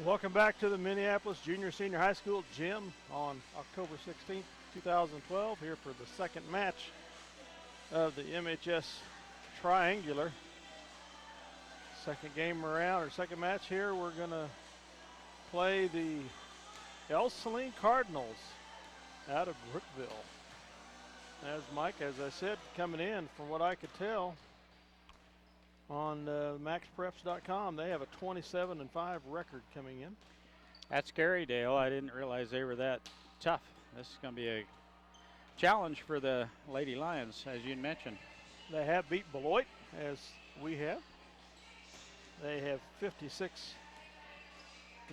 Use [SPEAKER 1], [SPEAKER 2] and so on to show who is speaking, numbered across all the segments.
[SPEAKER 1] Welcome back to the Minneapolis Junior Senior High School gym on October 16th, 2012, here for the second match of the MHS Triangular. Second game around, or second match here, we're going to play the Ell-Saline Cardinals out of Brookville. As Mike, as I said, coming in, from what I could tell, on maxpreps.com, they have a 27-5 record coming in.
[SPEAKER 2] That's scary, Dale. I didn't realize they were that tough. This is going to be a challenge for the Lady Lions, as you mentioned.
[SPEAKER 1] They have beat Beloit, as we have. They have 56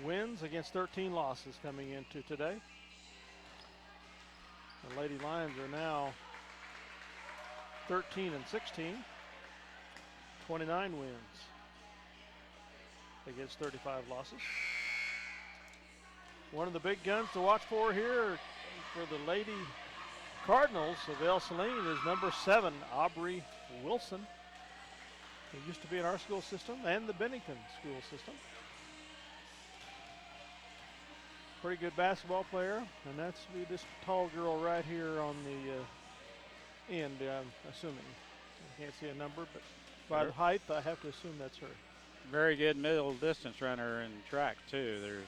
[SPEAKER 1] wins against 13 losses coming into today. The Lady Lions are now 13-16. 29 wins against 35 losses. One of the big guns to watch for here for the Lady Cardinals of Ell-Saline is number 7, Aubrey Wilson, who used to be in our school system and the Bennington school system. Pretty good basketball player, and that's this tall girl right here on the end, I'm assuming. I can't see a number, but by the height, I have to assume that's her.
[SPEAKER 2] Very good middle distance runner in track, too. There's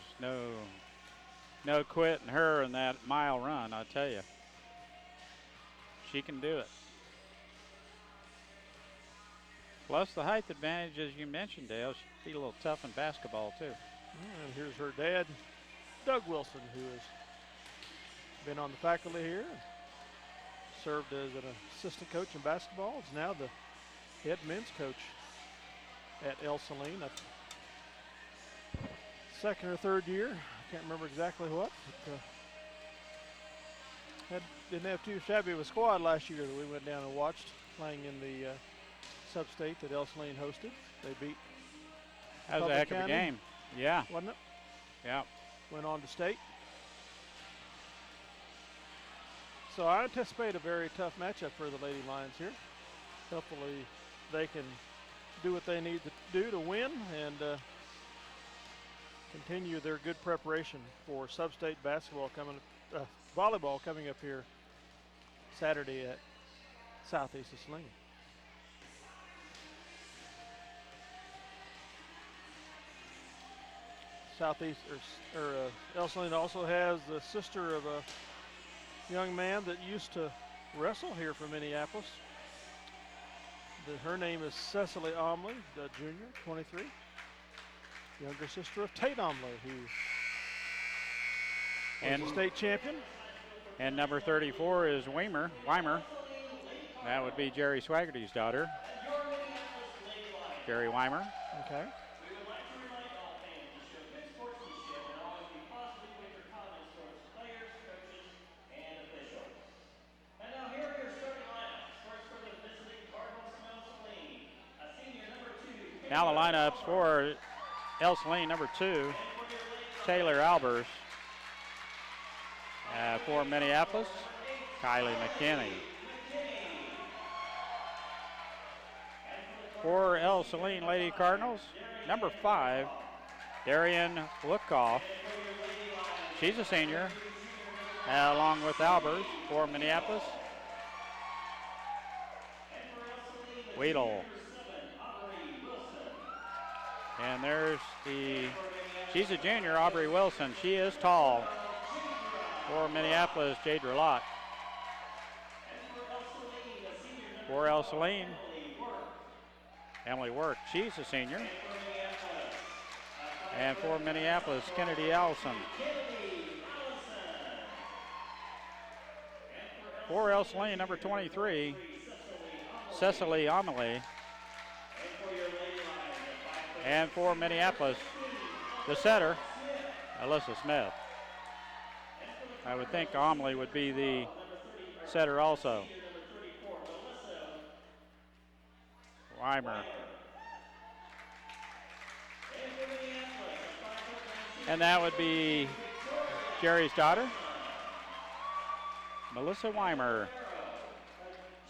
[SPEAKER 2] no quitting her in that mile run, I tell you. She can do it. Plus the height advantage, as you mentioned, Dale. She'd be a little tough in basketball, too.
[SPEAKER 1] And here's her dad, Doug Wilson, who has been on the faculty here, served as an assistant coach in basketball. Is now the head men's coach at Ell-Saline. Second or third year, I can't remember exactly what. But, didn't have too shabby of a squad last year that we went down and watched playing in the sub-state that Ell-Saline hosted. They beat
[SPEAKER 2] That was a heck of a game. Yeah.
[SPEAKER 1] Wasn't it?
[SPEAKER 2] Yeah.
[SPEAKER 1] Went on to state. So I anticipate a very tough matchup for the Lady Lions here. Hopefully they can do what they need to do to win and continue their good preparation for sub-state basketball volleyball coming up here Saturday at Southeast of Saline. Ell-Saline also has the sister of a young man that used to wrestle here for Minneapolis. Her name is Cecily Omley, the junior, 23. Younger sister of Tate Omley, who was a state champion.
[SPEAKER 2] And number 34 is Weimer. That would be Jerry Swaggerty's daughter. Jerry Weimer.
[SPEAKER 1] Okay.
[SPEAKER 2] Now the lineups for Ell-Saline, number 2, Taylor Albers. For Minneapolis, Kylie McKinney. For Ell-Saline Lady Cardinals, number 5, Darian Lookoff. She's a senior, along with Albers for Minneapolis. Weedle. And she's a junior, Aubrey Wilson. She is tall. For Minneapolis, Jade Relot. For Ell-Saline, Emily Work. She's a senior. And for Minneapolis, Kennedy Allison. For Ell-Saline, number 23, Cecily Amelie. And for Minneapolis, the setter, Alyssa Smith. I would think Amelie would be the setter also. Weimer. And that would be Jerry's daughter, Melissa Weimer.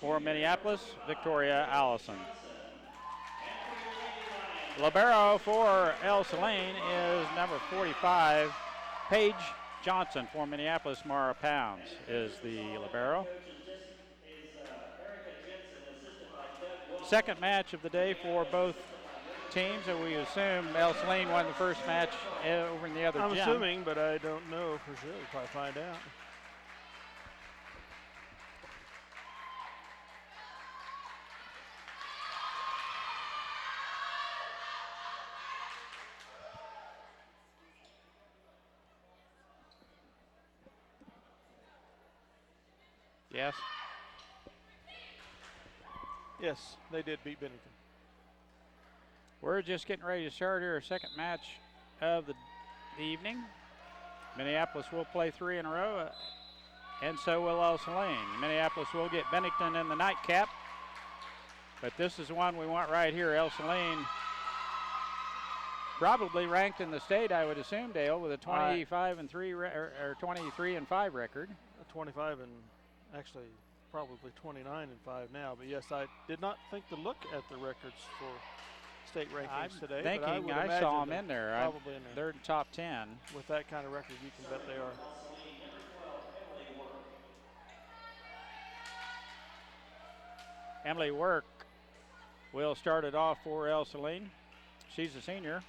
[SPEAKER 2] For Minneapolis, Victoria Allison. Libero for Ell-Saline is number 45, Paige Johnson. For Minneapolis, Mara Pounds is the libero. Second match of the day for both teams, and we assume Ell-Saline won the first match over in the other
[SPEAKER 1] I'm
[SPEAKER 2] gym.
[SPEAKER 1] assuming, but I don't know for sure. We'll probably find out.
[SPEAKER 2] Yes.
[SPEAKER 1] Yes, they did beat Bennington.
[SPEAKER 2] We're just getting ready to start our second match of the evening. Minneapolis will play 3 in a row, and so will Ell-Saline. Minneapolis will get Bennington in the nightcap, but this is one we want right here. Ell-Saline probably ranked in the state, I would assume, Dale, with a 25-3 or 23-5 record.
[SPEAKER 1] 25 and actually probably 29-5 now. But yes, I did not think to look at the records for state rankings today.
[SPEAKER 2] Thinking
[SPEAKER 1] but
[SPEAKER 2] I saw them in there.
[SPEAKER 1] Probably in there.
[SPEAKER 2] They're in top 10.
[SPEAKER 1] With that kind of record, you can bet they are.
[SPEAKER 2] Emily Work will start it off for Ell-Saline. She's a senior.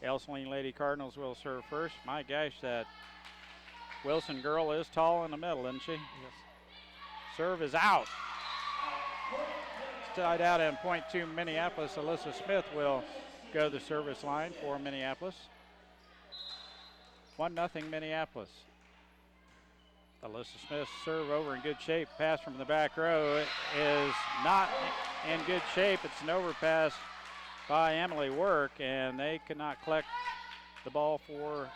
[SPEAKER 2] Ell-Saline Lady Cardinals will serve first. My gosh, that Wilson girl is tall in the middle, isn't she?
[SPEAKER 1] Yes.
[SPEAKER 2] Serve is out. Tied out in point 2 Minneapolis. Alyssa Smith will go the service line for Minneapolis. 1-0 Minneapolis. Alyssa Smith's serve over in good shape. Pass from the back row is not in good shape. It's an overpass by Emily Work, and they could not collect the ball for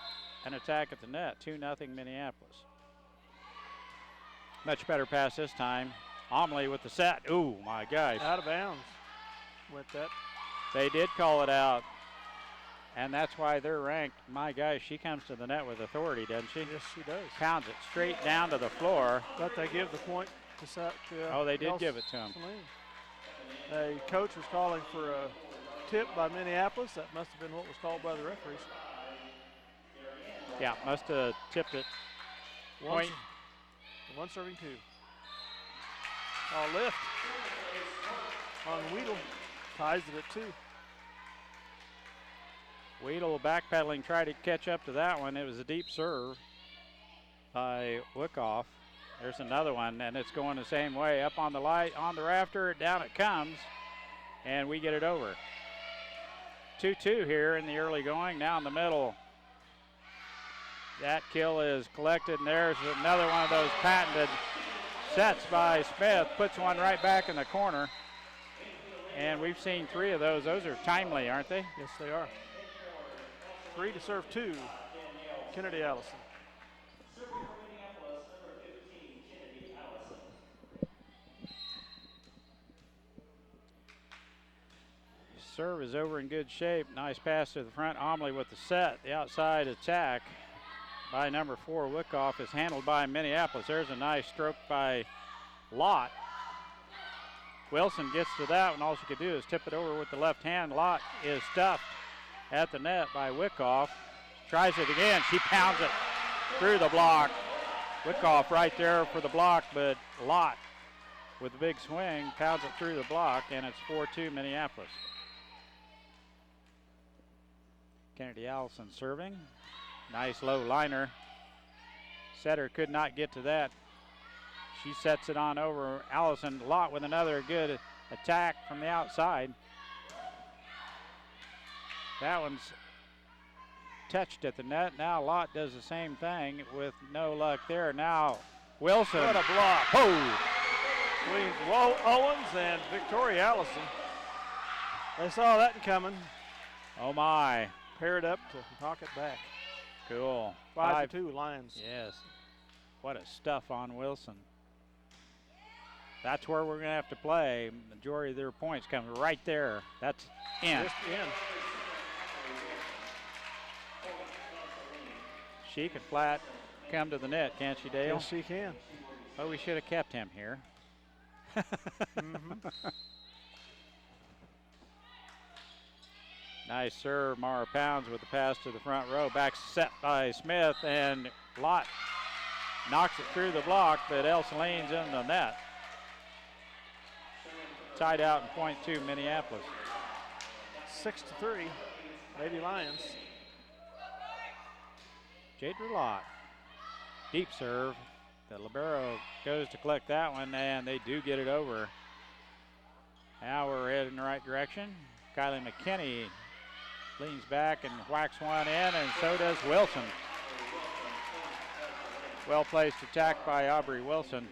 [SPEAKER 2] an attack at the net. 2-0 Minneapolis. Much better pass this time. Omley with the set. Ooh, my gosh.
[SPEAKER 1] Out of bounds with that.
[SPEAKER 2] They did call it out, and that's why they're ranked. My gosh, she comes to the net with authority, doesn't she?
[SPEAKER 1] Yes, she does.
[SPEAKER 2] Pounds it straight down to the floor.
[SPEAKER 1] But they give the point to
[SPEAKER 2] oh, they did give it to him.
[SPEAKER 1] The coach was calling for a tip by Minneapolis. That must have been what was called by the referees.
[SPEAKER 2] Yeah, must have tipped it. Point.
[SPEAKER 1] One serving 2. Lift on Weedle. Ties it at 2.
[SPEAKER 2] Weedle backpedaling, tried to catch up to that one. It was a deep serve by Wickoff. There's another one, and it's going the same way. Up on the light, on the rafter, down it comes, and we get it over. 2-2 here in the early going. Now in the middle. That kill is collected, and there's another one of those patented sets by Smith. Puts one right back in the corner. And we've seen 3 of those. Those are timely, aren't they?
[SPEAKER 1] Yes, they are. 3 to serve 2. Kennedy Allison.
[SPEAKER 2] Serve is over in good shape. Nice pass to the front. Omley with the set. The outside attack by number 4, Wickoff, is handled by Minneapolis. There's a nice stroke by Lott. Wilson gets to that one. All she could do is tip it over with the left hand. Lott is stuffed at the net by Wickoff. Tries it again. She pounds it through the block. Wickoff right there for the block, but Lott with a big swing pounds it through the block, and it's 4-2 Minneapolis. Kennedy Allison serving. Nice low liner. Setter could not get to that. She sets it on over. Allison. Lott with another good attack from the outside. That one's touched at the net. Now Lott does the same thing with no luck there. Now Wilson.
[SPEAKER 1] What a block.
[SPEAKER 2] Oh!
[SPEAKER 1] Between Owens and Victoria Allison. They saw that coming.
[SPEAKER 2] Oh my.
[SPEAKER 1] Paired up to knock it back.
[SPEAKER 2] Cool.
[SPEAKER 1] 5-2 Lions.
[SPEAKER 2] Yes. What a stuff on Wilson. That's where we're going to have to play. Majority of their points come right there. That's in.
[SPEAKER 1] Just in.
[SPEAKER 2] She can flat come to the net, can't she, Dale?
[SPEAKER 1] Yes, she can.
[SPEAKER 2] Oh, we should have kept him here.
[SPEAKER 1] Mm-hmm.
[SPEAKER 2] Nice serve. Mara Pounds with the pass to the front row. Back set by Smith, and Lott knocks it through the block, but Ell-Saline's in the net. Tied out in point two, Minneapolis.
[SPEAKER 1] 6-3, Lady Lions.
[SPEAKER 2] Jadra Lott. Deep serve. The libero goes to collect that one, and they do get it over. Now we're heading in the right direction. Kylie McKinney leans back and whacks one in, and so does Wilson. Well-placed attack by Aubrey Wilson.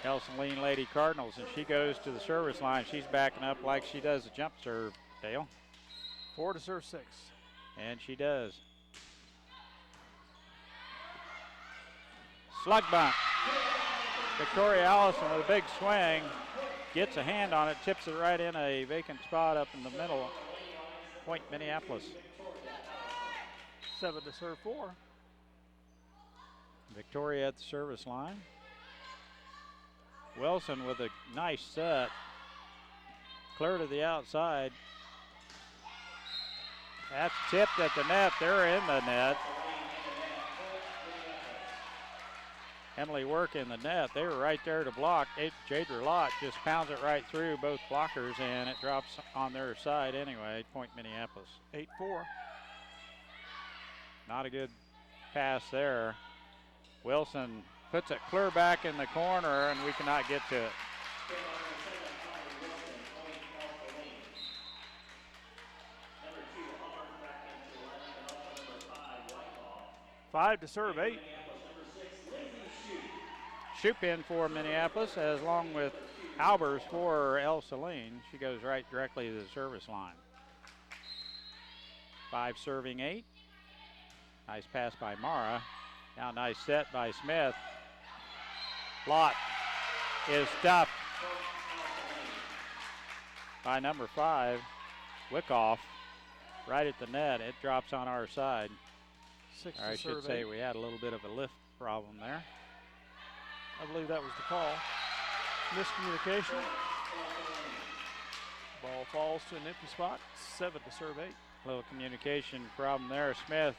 [SPEAKER 2] Ell-Saline Lady Cardinals, and she goes to the service line. She's backing up like she does a jump serve, Dale.
[SPEAKER 1] 4 to serve 6.
[SPEAKER 2] And she does. Slug bunt. Victoria Allison with a big swing. Gets a hand on it, tips it right in a vacant spot up in the middle. Point Minneapolis.
[SPEAKER 1] 7 to serve 4.
[SPEAKER 2] Victoria at the service line. Wilson with a nice set. Clear to the outside. That's tipped at the net. They're in the net. Emily Work in the net. They were right there to block. Jadra Lott just pounds it right through both blockers, and it drops on their side anyway. Point Minneapolis.
[SPEAKER 1] 8-4.
[SPEAKER 2] Not a good pass there. Wilson puts it clear back in the corner, and we cannot get to it.
[SPEAKER 1] Five to serve 8.
[SPEAKER 2] Shoop in for Minneapolis, as along with Albers for Ell-Saline. She goes right directly to the service line. 5 serving 8. Nice pass by Mara. Now nice set by Smith. Lott is stuffed by number 5, Wickoff, right at the net. It drops on our side.
[SPEAKER 1] 6
[SPEAKER 2] or I should say we had a little bit of a lift problem there.
[SPEAKER 1] I believe that was the call. Miscommunication. Ball falls to an empty spot. 7 to serve 8.
[SPEAKER 2] Little communication problem there. Smith,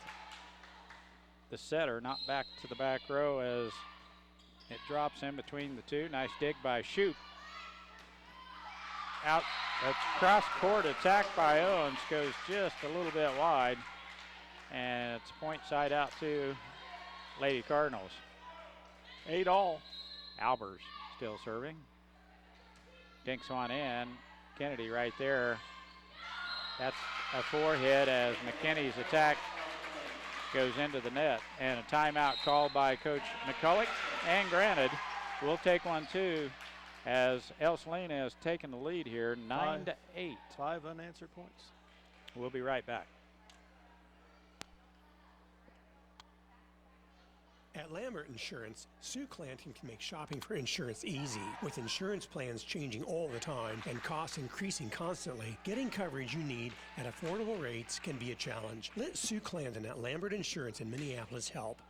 [SPEAKER 2] the setter, not back to the back row as it drops in between the two. Nice dig by Shoop. Out, that's cross court attack by Owens, goes just a little bit wide. And it's point side out to Lady Cardinals.
[SPEAKER 1] 8 all.
[SPEAKER 2] Albers still serving. Dinks one in. Kennedy right there. That's a 4 hit as McKinney's attack goes into the net. And a timeout called by Coach McCulloch. And granted, we'll take one too as Ell-Saline has taken the lead here, 9-8.
[SPEAKER 1] 5 unanswered points.
[SPEAKER 2] We'll be right back.
[SPEAKER 3] At Lambert Insurance, Sue Clanton can make shopping for insurance easy. With insurance plans changing all the time and costs increasing constantly, getting coverage you need at affordable rates can be a challenge. Let Sue Clanton at Lambert Insurance in Minneapolis help.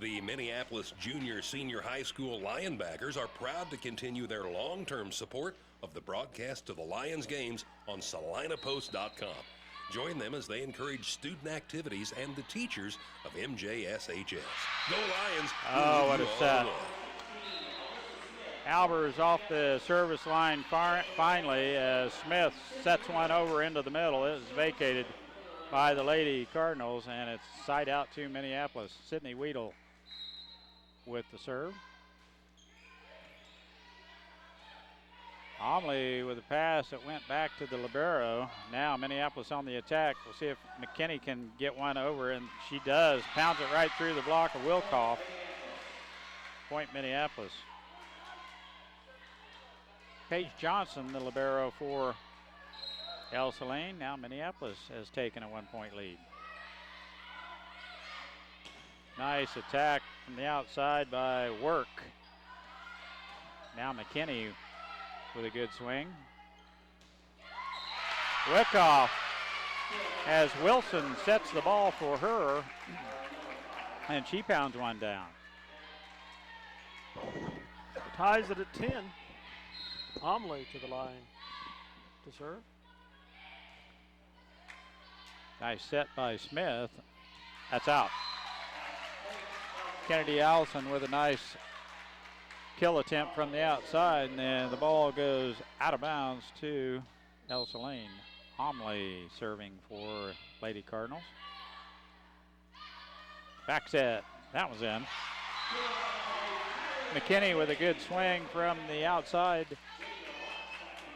[SPEAKER 4] The Minneapolis Junior Senior High School Lionbackers are proud to continue their long-term support of the broadcast of the Lions games on SalinaPost.com. Join them as they encourage student activities and the teachers of MJSHS. Go Lions!
[SPEAKER 2] Oh, what a set. Albers off the service line finally as Smith sets one over into the middle. It is vacated by the Lady Cardinals, and it's side out to Minneapolis. Sydney Weedle with the serve. Omley with a pass that went back to the libero. Now Minneapolis on the attack. We'll see if McKinney can get one over, and she does. Pounds it right through the block of Wilkoff. Point Minneapolis. Paige Johnson, the libero for Ell-Saline. Now Minneapolis has taken a 1-point lead. Nice attack from the outside by Work. Now McKinney with a good swing. Wickoff as Wilson sets the ball for her, and she pounds one down.
[SPEAKER 1] Ties it at 10. Omley to the line to serve.
[SPEAKER 2] Nice set by Smith. That's out. Kennedy Allison with a nice kill attempt from the outside, and then the ball goes out of bounds to Ell-Saline. Homley serving for Lady Cardinals. Back set. That was in. McKinney with a good swing from the outside.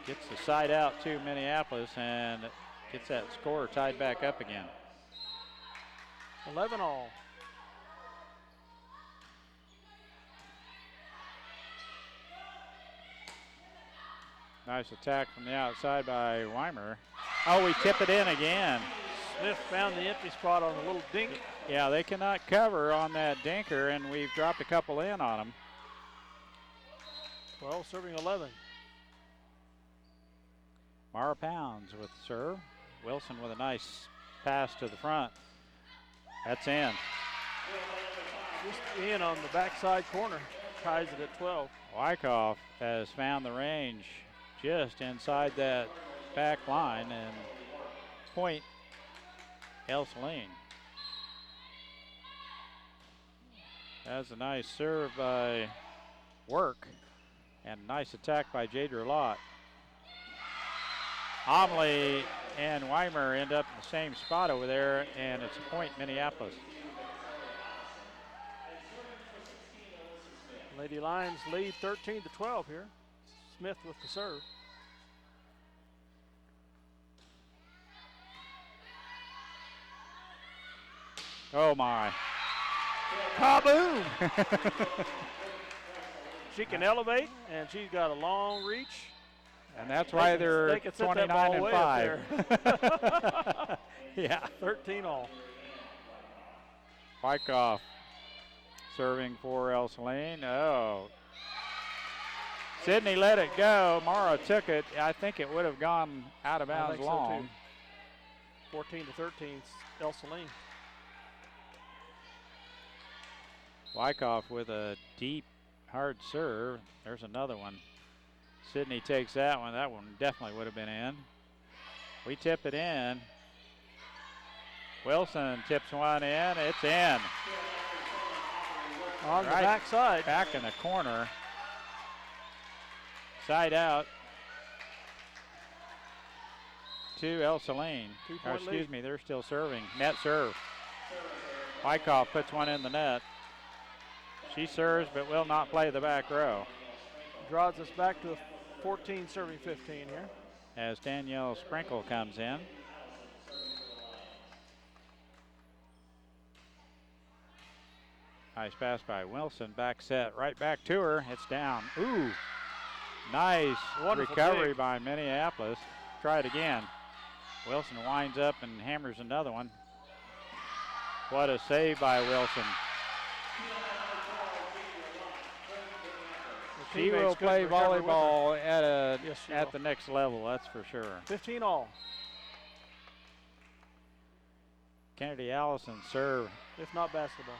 [SPEAKER 2] Gets the side out to Minneapolis and gets that score tied back up again.
[SPEAKER 1] 11 all.
[SPEAKER 2] Nice attack from the outside by Weimer. Oh, we tip it in again.
[SPEAKER 1] Smith found the empty spot on a little dink.
[SPEAKER 2] Yeah, they cannot cover on that dinker, and we've dropped a couple in on them.
[SPEAKER 1] 12 serving 11.
[SPEAKER 2] Mara Pounds with the serve. Wilson with a nice pass to the front. That's in.
[SPEAKER 1] Just in on the backside corner. Ties it at 12.
[SPEAKER 2] Wyckoff has found the range just inside that back line, and point Ell-Saline. That's a nice serve by Work, and nice attack by Jadra Lott. Homley and Weimer end up in the same spot over there, and it's a point Minneapolis.
[SPEAKER 1] Lady Lions lead 13-12 here. Smith with the serve.
[SPEAKER 2] Oh my.
[SPEAKER 1] Kaboom! She can elevate, and she's got a long reach.
[SPEAKER 2] And that's why they're 29 and 5. Yeah.
[SPEAKER 1] 13 all.
[SPEAKER 2] Wyckoff serving for Ell-Saline. Oh. Sydney let it go. Mara took it. I think it would have gone out of bounds long.
[SPEAKER 1] So 14-13, Ell-Saline.
[SPEAKER 2] Wyckoff with a deep, hard serve. There's another one. Sydney takes that one. That one definitely would have been in. We tip it in. Wilson tips one in. It's in.
[SPEAKER 1] On the backside.
[SPEAKER 2] Back in the corner. Side out to Ell-Saline. Excuse me, they're still serving. Net serve. Wyckoff puts one in the net. She serves but will not play the back row.
[SPEAKER 1] Draws us back to 14 serving 15 here.
[SPEAKER 2] As Danielle Sprinkle comes in. Nice pass by Wilson. Back set right back to her. It's down. Ooh. Nice
[SPEAKER 1] wonderful
[SPEAKER 2] recovery
[SPEAKER 1] dig
[SPEAKER 2] by Minneapolis. Try it again. Wilson winds up and hammers another one. What a save by Wilson. She will play volleyball at the next level, that's for sure.
[SPEAKER 1] 15 all.
[SPEAKER 2] Kennedy Allison serve.
[SPEAKER 1] If not basketball.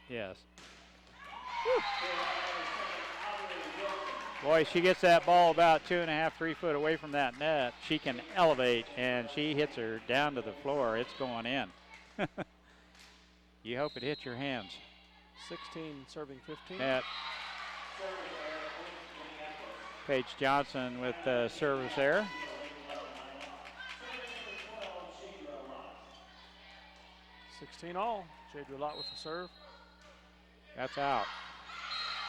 [SPEAKER 2] Yes. Boy, she gets that ball about 2.5, 3 foot away from that net. She can elevate, and she hits her down to the floor. It's going in. You hope it hits your hands.
[SPEAKER 1] 16 serving 15.
[SPEAKER 2] At Paige Johnson with service there.
[SPEAKER 1] $16 all. Jadra Lott with the serve.
[SPEAKER 2] That's out.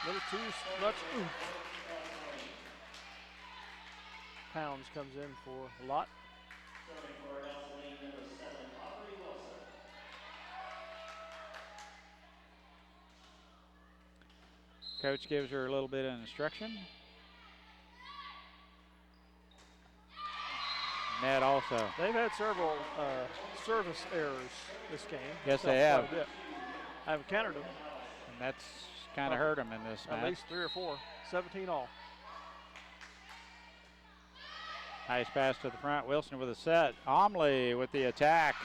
[SPEAKER 1] Little too much oomph. Pounds comes in for Lott.
[SPEAKER 2] Coach gives her a little bit of instruction. Net also.
[SPEAKER 1] They've had several service errors this game.
[SPEAKER 2] Yes, they have.
[SPEAKER 1] I haven't counted them.
[SPEAKER 2] And that's kind of hurt them in this match.
[SPEAKER 1] At least 3 or 4. 17 all.
[SPEAKER 2] Nice pass to the front. Wilson with a set. Omley with the attack.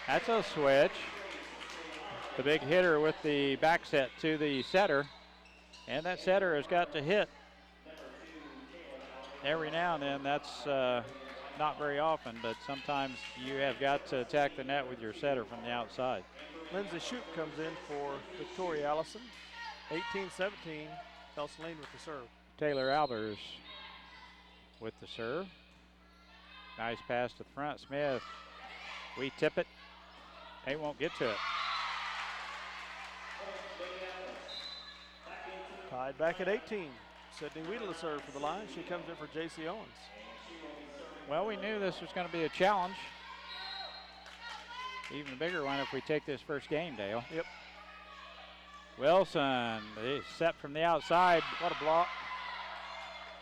[SPEAKER 2] That's a switch. The big hitter with the back set to the setter. And that setter has got to hit every now and then. That's not very often, but sometimes you have got to attack the net with your setter from the outside.
[SPEAKER 1] Lindsay Shoup comes in for Victoria Allison. 18-17, Ell-Saline with the serve.
[SPEAKER 2] Taylor Albers with the serve. Nice pass to the front. Smith, we tip it. They won't get to it.
[SPEAKER 1] Tied back at 18. Sydney Weedle to serve for the line. She comes in for J.C. Owens.
[SPEAKER 2] Well, we knew this was going to be a challenge. Even a bigger one if we take this first game, Dale.
[SPEAKER 1] Yep.
[SPEAKER 2] Wilson, set from the outside. What a block.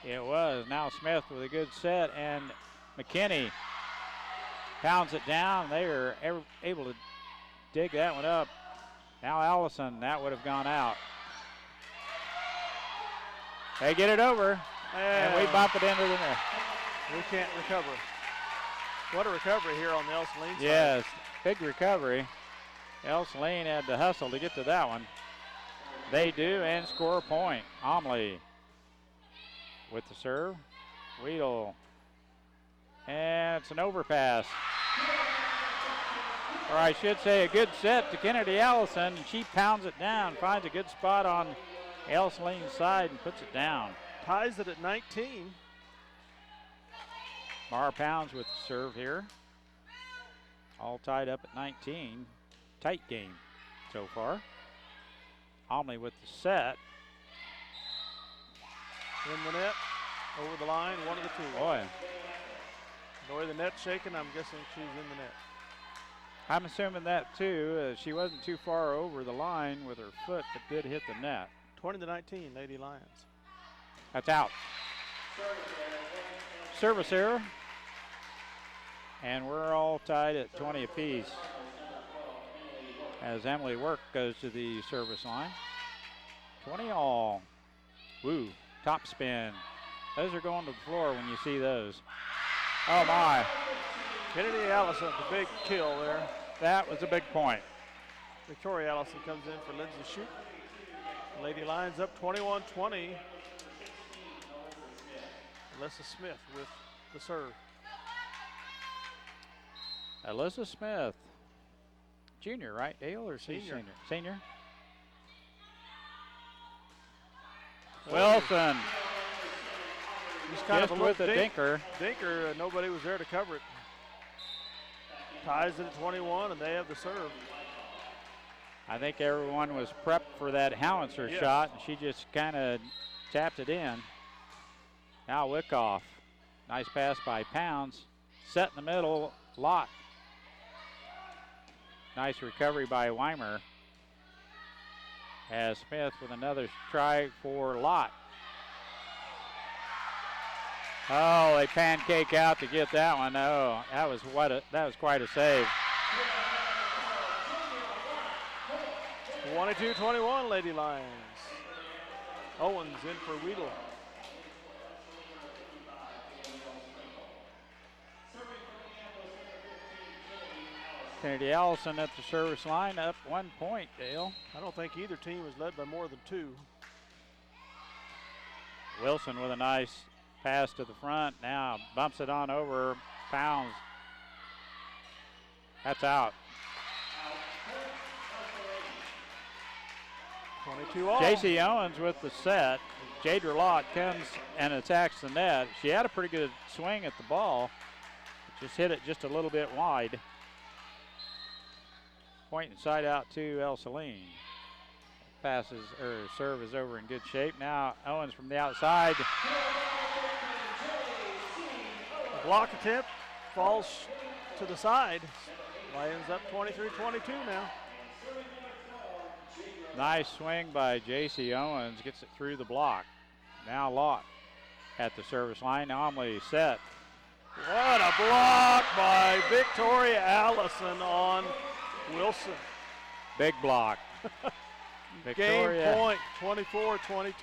[SPEAKER 2] It was. Now Smith with a good set, and McKinney pounds it down. They are able to dig that one up. Now Allison, that would have gone out. They get it over, and we bump it into the net.
[SPEAKER 1] We can't recover. What a recovery here on the Ell-Saline side.
[SPEAKER 2] Yes, big recovery. Ell-Saline had to hustle to get to that one. They do, and score a point. Omley with the serve. Weedle, and it's an overpass. Or I should say a good set to Kennedy Allison. She pounds it down, finds a good spot on Ell-Saline's side and puts it down.
[SPEAKER 1] Ties it at 19.
[SPEAKER 2] Mar Pounds with the serve here. All tied up at 19. Tight game so far. Omley with the set.
[SPEAKER 1] In the net, over the line, one of the two.
[SPEAKER 2] Boy.
[SPEAKER 1] The way the net's shaking, I'm guessing she's in the net.
[SPEAKER 2] I'm assuming that too. She wasn't too far over the line with her foot, but did hit the net.
[SPEAKER 1] 20-19, Lady Lions.
[SPEAKER 2] That's out. Service error. And we're all tied at 20 apiece as Emily Work goes to the service line. 20 all. Woo, top spin. Those are going to the floor when you see those. Oh my.
[SPEAKER 1] Kennedy Allison, the big kill there.
[SPEAKER 2] That was a big point.
[SPEAKER 1] Victoria Allison comes in for Lindsay Shoup. Lady Lions up 21-20. Alyssa Smith with the serve.
[SPEAKER 2] Alyssa Smith, junior, right, Dale, or
[SPEAKER 1] Senior.
[SPEAKER 2] Senior. Wilson.
[SPEAKER 1] Just kind of a
[SPEAKER 2] with
[SPEAKER 1] little
[SPEAKER 2] a dinker.
[SPEAKER 1] Dinker, nobody was there to cover it. Ties it at 21, and they have the serve.
[SPEAKER 2] I think everyone was prepped for that howitzer shot, and she just kind of tapped it in. Now Wickoff. Nice pass by Pounds. Set in the middle, Lott. Nice recovery by Weimer. As Smith with another try for Lott. Oh, they pancake out to get that one. Oh, that was quite a save.
[SPEAKER 1] 22-21, Lady Lions. Owens in for Weedle.
[SPEAKER 2] Kennedy Allison at the service line, up 1 point, Dale.
[SPEAKER 1] I don't think either team was led by more than two.
[SPEAKER 2] Wilson with a nice pass to the front. Now bumps it on over. Pounds. That's out.
[SPEAKER 1] 22 all.
[SPEAKER 2] J.C. Owens with the set. Jadra Lott comes and attacks the net. She had a pretty good swing at the ball. Just hit it just a little bit wide. Point inside out to Ell-Saline. Passes or serve is over in good shape. Now Owens from the outside.
[SPEAKER 1] The block attempt falls to the side. Lions up 23-22 now.
[SPEAKER 2] Nice swing by J.C. Owens. Gets it through the block. Now Lott at the service line. Omley set.
[SPEAKER 1] What a block by Victoria Allison on Wilson.
[SPEAKER 2] Big block.
[SPEAKER 1] Game point, 24-22.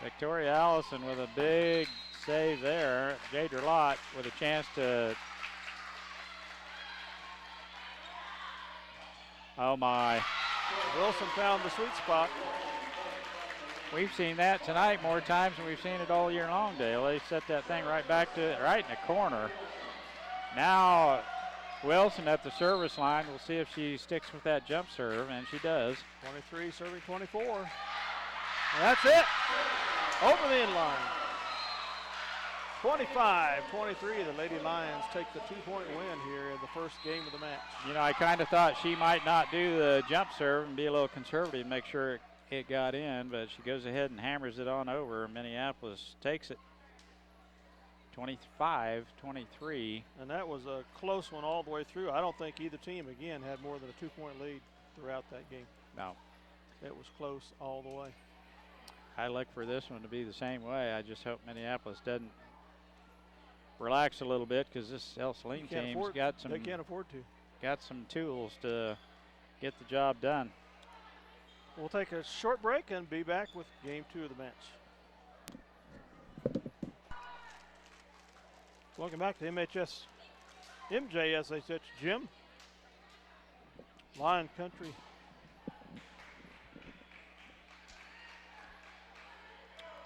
[SPEAKER 2] Victoria Allison with a big save there. Jadra Lott with a chance to. Oh my.
[SPEAKER 1] Wilson found the sweet spot.
[SPEAKER 2] We've seen that tonight more times than we've seen it all year long, Dale. They set that thing right back to right in the corner. Now Wilson at the service line. We'll see if she sticks with that jump serve, and she does.
[SPEAKER 1] 23 serving 24. And that's it. Over the end line. 25-23, the Lady Lions take the 2-point win here in the first game of the match.
[SPEAKER 2] You know, I kind of thought she might not do the jump serve and be a little conservative, make sure it got in, but she goes ahead and hammers it on over. Minneapolis takes it 25-23.
[SPEAKER 1] And that was a close one all the way through. I don't think either team, again, had more than a 2-point lead throughout that game.
[SPEAKER 2] No.
[SPEAKER 1] It was close all the way.
[SPEAKER 2] I look for this one to be the same way. I just hope Minneapolis doesn't relax a little bit, because this Ell-Saline team's got some.
[SPEAKER 1] They can't afford to.
[SPEAKER 2] Got some tools to get the job done.
[SPEAKER 1] We'll take a short break and be back with game 2 of the match. Welcome back to MJSH Gym. Lion Country.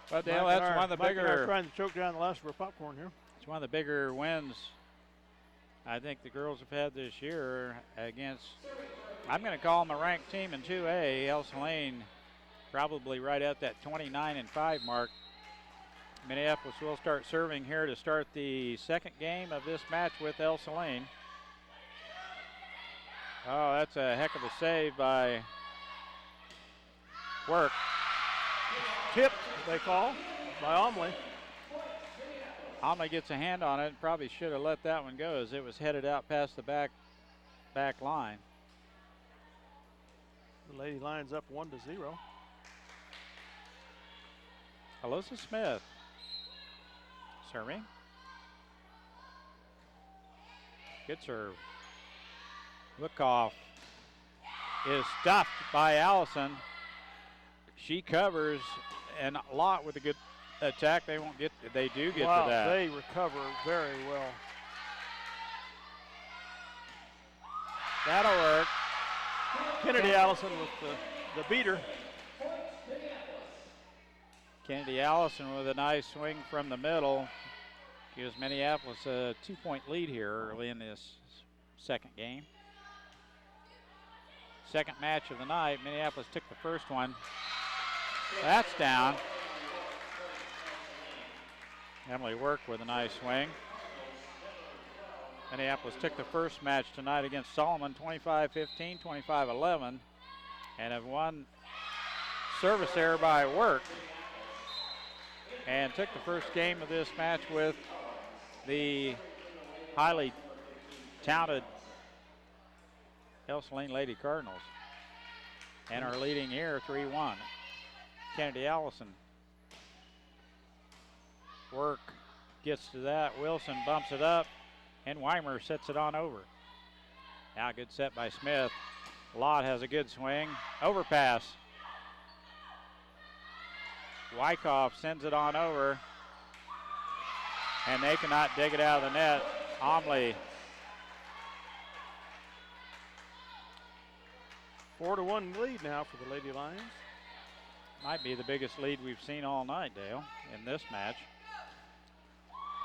[SPEAKER 2] Well, Dale, that's one of the bigger.
[SPEAKER 1] Trying to choke down the last of our popcorn here.
[SPEAKER 2] It's one of the bigger wins I think the girls have had this year against, I'm going to call them a ranked team in 2A. Ell-Saline probably right at that 29-5 mark. Minneapolis will start serving here to start the second game of this match with Ell-Saline. Oh, that's a heck of a save by Work.
[SPEAKER 1] Tipped, they call, by Omley.
[SPEAKER 2] Omley gets a hand on it. Probably should have let that one go as it was headed out past the back line.
[SPEAKER 1] The Lady Lions up 1-0.
[SPEAKER 2] Alyssa Smith serving. Good serve. Wickoff is stuffed by Allison. She covers and a lot with a good attack. They won't get. They do get to that.
[SPEAKER 1] They recover very well.
[SPEAKER 2] That'll work.
[SPEAKER 1] Kennedy Allison with the beater.
[SPEAKER 2] Kennedy Allison with a nice swing from the middle. Gives Minneapolis a 2-point lead here early in this second game. Second match of the night. Minneapolis took the first one. That's down. Emily Work with a nice swing. Minneapolis took the first match tonight against Solomon 25-15, 25-11, and have won service error by Work. And took the first game of this match with the highly talented Ell-Saline Lady Cardinals. And are leading here 3-1. Kennedy Allison. Work gets to that. Wilson bumps it up, and Weimer sets it on over. Now good set by Smith. Lott has a good swing. Overpass. Wyckoff sends it on over, and they cannot dig it out of the net. Omley.
[SPEAKER 1] 4-1 lead now for the Lady Lions.
[SPEAKER 2] Might be the biggest lead we've seen all night, Dale, in this match.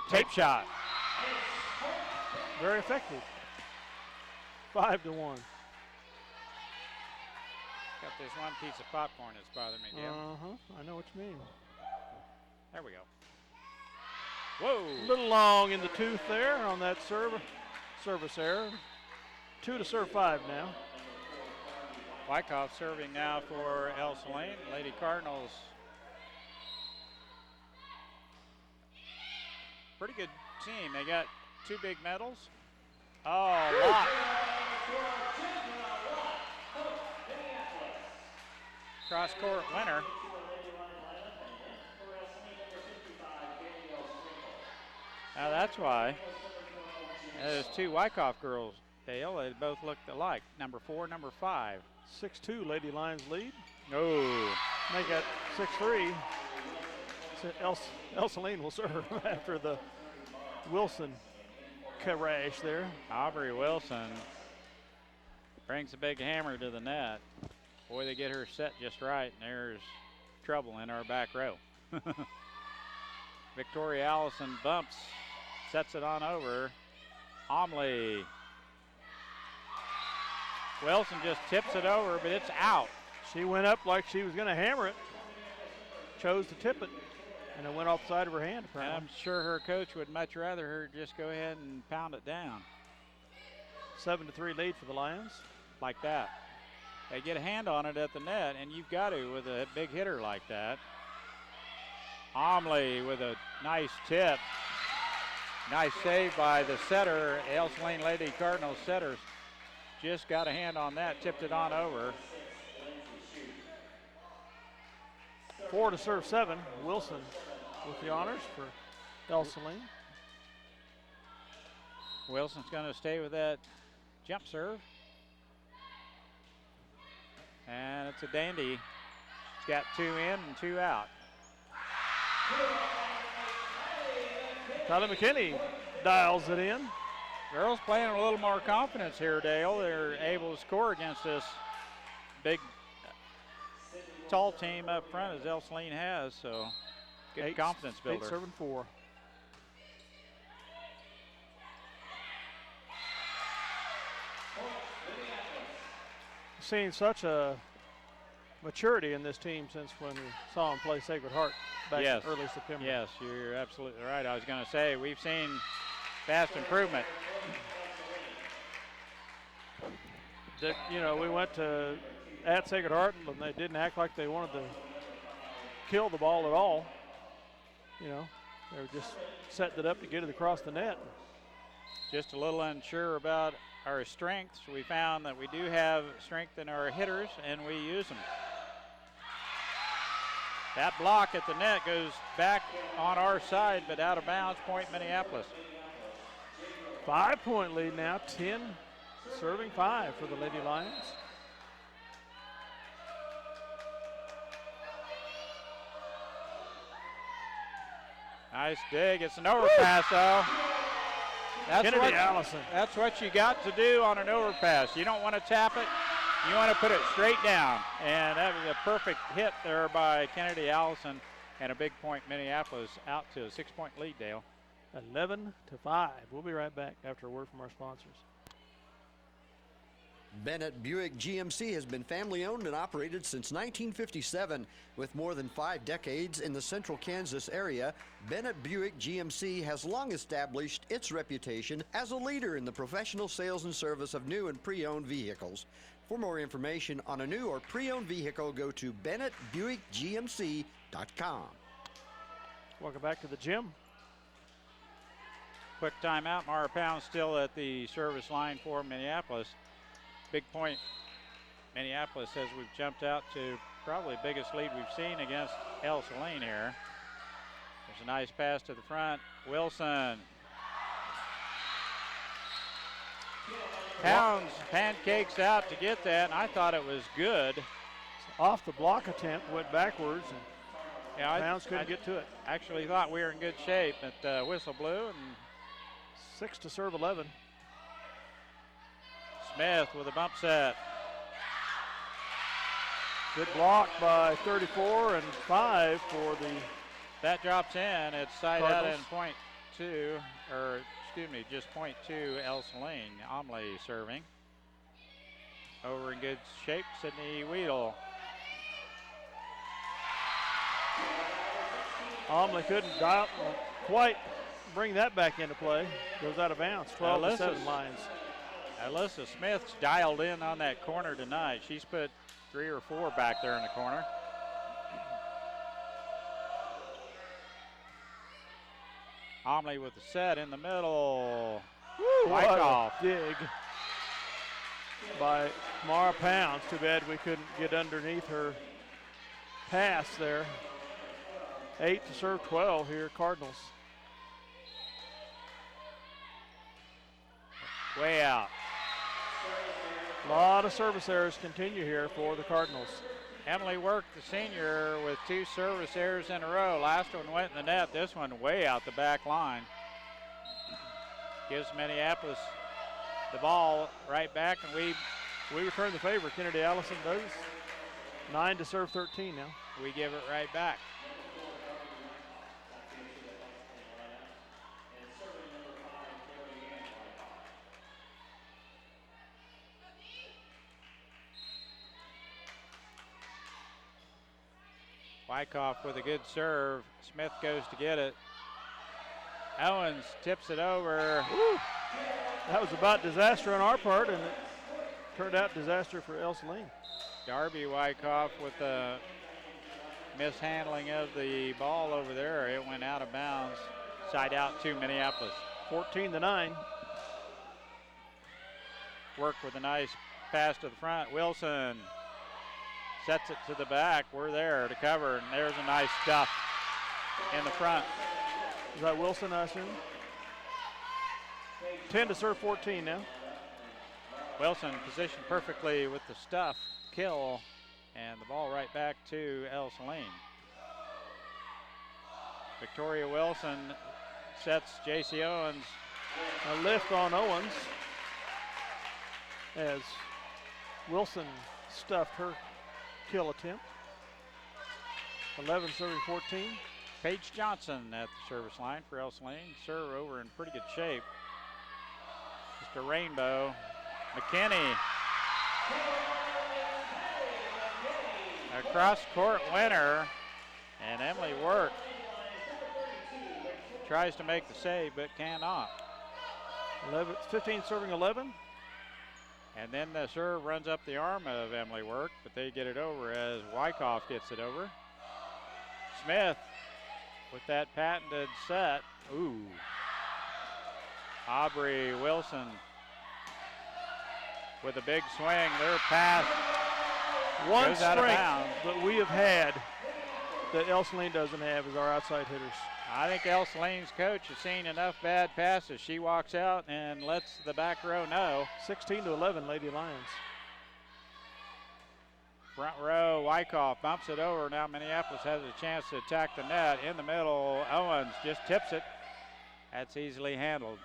[SPEAKER 2] Tape shot.
[SPEAKER 1] Very effective. 5-1.
[SPEAKER 2] Got this one piece of popcorn that's bothering me, Dale.
[SPEAKER 1] I know what you mean.
[SPEAKER 2] There we go. Whoa.
[SPEAKER 1] A little long in the tooth there on that service error. 2 to serve 5 now.
[SPEAKER 2] Wyckoff serving now for Ell-Saline. Lady Cardinals. Pretty good team. They got 2 big medals. Oh, Lott. Cross-court winner. Now that's why. Those 2 Wyckoff girls, Dale, they both looked alike. Number 4, number 5.
[SPEAKER 1] 6-2 Lady Lions lead.
[SPEAKER 2] Oh.
[SPEAKER 1] Make it 6-3. Ell-Saline will serve after the Wilson crash there.
[SPEAKER 2] Aubrey Wilson brings a big hammer to the net. Boy, they get her set just right, and there's trouble in our back row. Victoria Allison bumps, sets it on over. Omley. Wilson just tips it over, but it's out.
[SPEAKER 1] She went up like she was going to hammer it. Chose to tip it, and it went off the side of her hand, apparently.
[SPEAKER 2] I'm sure her coach would much rather her just go ahead and pound it down.
[SPEAKER 1] 7-3 lead for the Lions.
[SPEAKER 2] Like that. They get a hand on it at the net, and you've got to with a big hitter like that. Omley with a nice tip. Nice save by the setter. Ell-Saline Lady Cardinals setters just got a hand on that, tipped it on over.
[SPEAKER 1] 4 to serve 7. Wilson with the honors for Ell-Saline.
[SPEAKER 2] Wilson's going to stay with that jump serve. And it's a dandy. She's got 2 in and 2 out.
[SPEAKER 1] Tyler McKinney dials it in.
[SPEAKER 2] Girls playing a little more confidence here, Dale. They're able to score against this big, tall team up front as Ell-Saline has, so good confidence builder.
[SPEAKER 1] 8 serving 4. Seen such a maturity in this team since when we saw them play Sacred Heart back in early September.
[SPEAKER 2] Yes, you're absolutely right. I was going to say, we've seen fast improvement.
[SPEAKER 1] That, you know, we went to at Sacred Heart and they didn't act like they wanted to kill the ball at all. You know, they were just setting it up to get it across the net.
[SPEAKER 2] Just a little unsure about our strengths. We found that we do have strength in our hitters and we use them. That block at the net goes back on our side, but out of bounds, point Minneapolis.
[SPEAKER 1] 5-point lead now, 10 serving 5 for the Lady Lions.
[SPEAKER 2] Nice dig. It's an overpass, though.
[SPEAKER 1] Allison.
[SPEAKER 2] That's what you got to do on an overpass. You don't want to tap it. You want to put it straight down. And that was a perfect hit there by Kennedy Allison. And a big point, Minneapolis out to a 6-point lead, Dale.
[SPEAKER 1] 11-5. We'll be right back after a word from our sponsors.
[SPEAKER 5] Bennett Buick GMC has been family owned and operated since 1957. With more than 5 decades in the central Kansas area, Bennett Buick GMC has long established its reputation as a leader in the professional sales and service of new and pre-owned vehicles. For more information on a new or pre-owned vehicle, go to BennettBuickGMC.com.
[SPEAKER 1] Welcome back to the gym.
[SPEAKER 2] Quick timeout. Mara Pound still at the service line for Minneapolis. Big point. Minneapolis says we've jumped out to probably the biggest lead we've seen against Ell-Saline here. There's a nice pass to the front. Wilson. Pounds pancakes out to get that, and I thought it was good.
[SPEAKER 1] Off the block attempt, went backwards, and Pounds couldn't get to it.
[SPEAKER 2] Actually thought we were in good shape, but whistle blew, and
[SPEAKER 1] 6 to serve 11.
[SPEAKER 2] Smith with a bump set.
[SPEAKER 1] Good block by 34 and 5 for the.
[SPEAKER 2] That drops in. It's side
[SPEAKER 1] Cardinals.
[SPEAKER 2] out in point 2, or excuse me, just point 2. Ell-Saline. Omley serving. Over in good shape, Sydney Weedle.
[SPEAKER 1] Omley couldn't quite bring that back into play. Goes out of bounds. 12-7 Lions.
[SPEAKER 2] Alyssa Smith's dialed in on that corner tonight. She's put 3 or 4 back there in the corner. Omley with the set in the middle.
[SPEAKER 1] What
[SPEAKER 2] off.
[SPEAKER 1] a dig by Mara Pounds. Too bad we couldn't get underneath her pass there. 8 to serve 12 here, Cardinals.
[SPEAKER 2] Way out.
[SPEAKER 1] A lot of service errors continue here for the Cardinals.
[SPEAKER 2] Emily worked, the senior, with 2 service errors in a row. Last one went in the net. This one way out the back line. Gives Minneapolis the ball right back, and we
[SPEAKER 1] return the favor. Kennedy Allison does. 9 to serve 13 now.
[SPEAKER 2] We give it right back. Wyckoff with a good serve. Smith goes to get it. Owens tips it over.
[SPEAKER 1] Woo. That was about disaster on our part, and it turned out disaster for Ell-Saline.
[SPEAKER 2] Darby Wyckoff with a mishandling of the ball over there. It went out of bounds. Side out to Minneapolis.
[SPEAKER 1] 14-9.
[SPEAKER 2] Work with a nice pass to the front. Wilson sets it to the back. We're there to cover, and there's a nice stuff in the front.
[SPEAKER 1] Is that Wilson, I assume? 10 to serve 14 now.
[SPEAKER 2] Wilson positioned perfectly with the stuff, kill, and the ball right back to Ell-Saline. Victoria Wilson sets J.C. Owens.
[SPEAKER 1] A lift on Owens as Wilson stuffed her kill attempt. 11 serving 14.
[SPEAKER 2] Paige Johnson at the service line for Ell-Saline. Serve over in pretty good shape. Just a rainbow. McKinney. A cross-court winner. And Emily Work tries to make the save but cannot.
[SPEAKER 1] 15 serving 11.
[SPEAKER 2] And then the serve runs up the arm of Emily Work, but they get it over as Wyckoff gets it over. Smith with that patented set. Ooh. Aubrey Wilson with a big swing. Their pass
[SPEAKER 1] One
[SPEAKER 2] goes out of
[SPEAKER 1] strength
[SPEAKER 2] bounds.
[SPEAKER 1] that we have had that Ell-Saline doesn't have is our outside hitters.
[SPEAKER 2] I think Ell-Saline's coach has seen enough bad passes. She walks out and lets the back row know.
[SPEAKER 1] 16 to 11, Lady Lions.
[SPEAKER 2] Front row, Wyckoff bumps it over. Now Minneapolis has a chance to attack the net. In the middle, Owens just tips it. That's easily handled.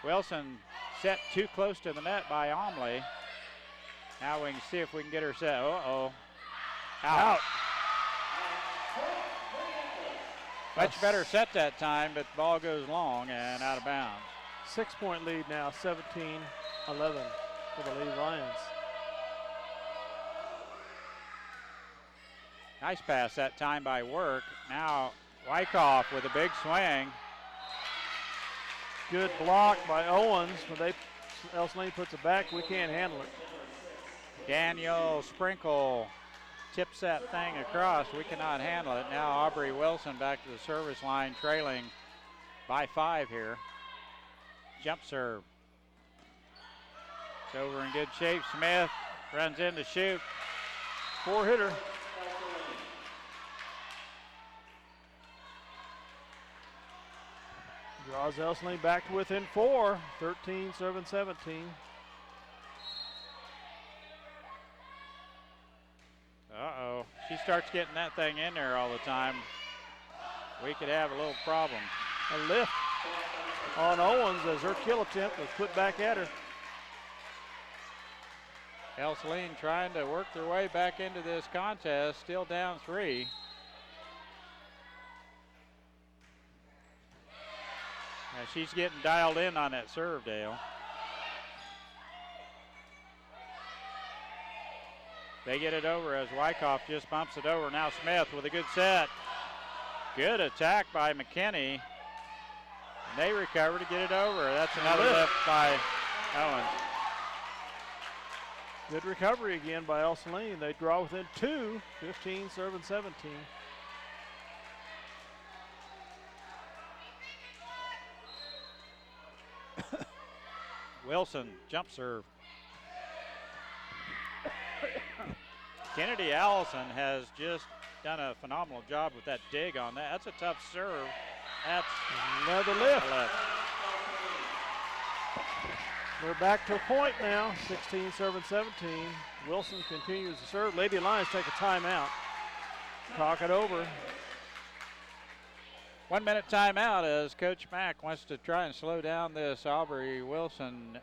[SPEAKER 2] Wilson set too close to the net by Omley. Now we can see if we can get her set. Uh-oh. Out. Much better set that time, but the ball goes long and out of bounds.
[SPEAKER 1] 6-point lead now, 17-11 for the Lady Lions.
[SPEAKER 2] Nice pass that time by Work. Now Wyckoff with a big swing.
[SPEAKER 1] Good block by Owens. When Ell-Saline puts it back, we can't handle it.
[SPEAKER 2] Daniel Sprinkle tips that thing across. We cannot handle it. Now Aubrey Wilson back to the service line, trailing by 5 here. Jump serve. It's over in good shape. Smith runs in to shoot.
[SPEAKER 1] 4-hitter. Draws Ell-Saline back to within 4. 13 serving 17.
[SPEAKER 2] Uh-oh. She starts getting that thing in there all the time. We could have a little problem.
[SPEAKER 1] A lift on Owens as her kill attempt was put back at her.
[SPEAKER 2] Ell-Saline trying to work their way back into this contest, still down 3. Now she's getting dialed in on that serve, Dale. They get it over as Wyckoff just bumps it over. Now Smith with a good set. Good attack by McKinney. And they recover to get it over. That's another lift by Owens.
[SPEAKER 1] Good recovery again by Ell-Saline. They draw within 2, 15 serving 17.
[SPEAKER 2] Wilson, jump serve. Kennedy Allison has just done a phenomenal job with that dig on that. That's a tough serve. That's
[SPEAKER 1] Another lift.
[SPEAKER 2] a lift.
[SPEAKER 1] We're back to a point now, 16 serving 17. Wilson continues to serve. Lady Lions take a timeout. Talk it over.
[SPEAKER 2] 1 minute timeout as Coach Mack wants to try and slow down this Aubrey Wilson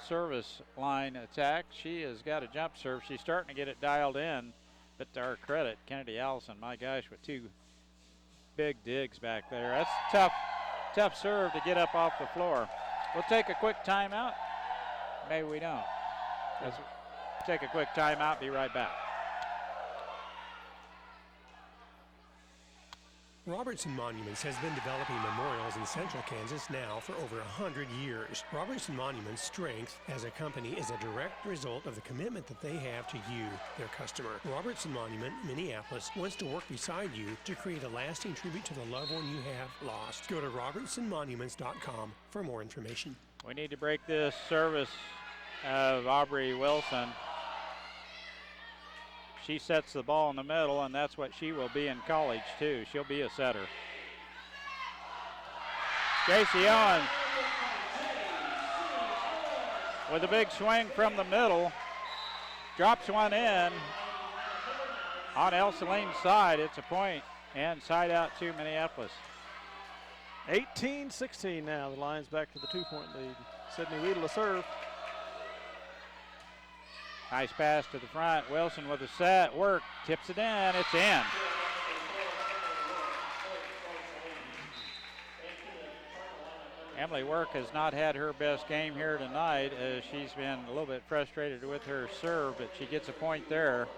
[SPEAKER 2] service line attack. She has got a jump serve. She's starting to get it dialed in, but to our credit, Kennedy Allison, my gosh, with 2 big digs back there. That's tough serve to get up off the floor. We'll take a quick timeout. Maybe we don't. Let's take a quick timeout, be right back.
[SPEAKER 3] Robertson Monuments has been developing memorials in central Kansas now for over 100 years. Robertson Monuments' strength as a company is a direct result of the commitment that they have to you, their customer. Robertson Monument, Minneapolis, wants to work beside you to create a lasting tribute to the loved one you have lost. Go to robertsonmonuments.com for more information.
[SPEAKER 2] We need to break this service of Aubrey Wilson. She sets the ball in the middle, and that's what she will be in college, too. She'll be a setter. Casey Owens with a big swing from the middle. Drops one in on Ell-Saline's side. It's a point and side out to Minneapolis.
[SPEAKER 1] 18-16 now. The Lions back to the 2-point lead. Sydney Weedle to serve.
[SPEAKER 2] Nice pass to the front. Wilson with a set. Work. Tips it in. It's in. Emily Work has not had her best game here tonight, as she's been a little bit frustrated with her serve, but she gets a point there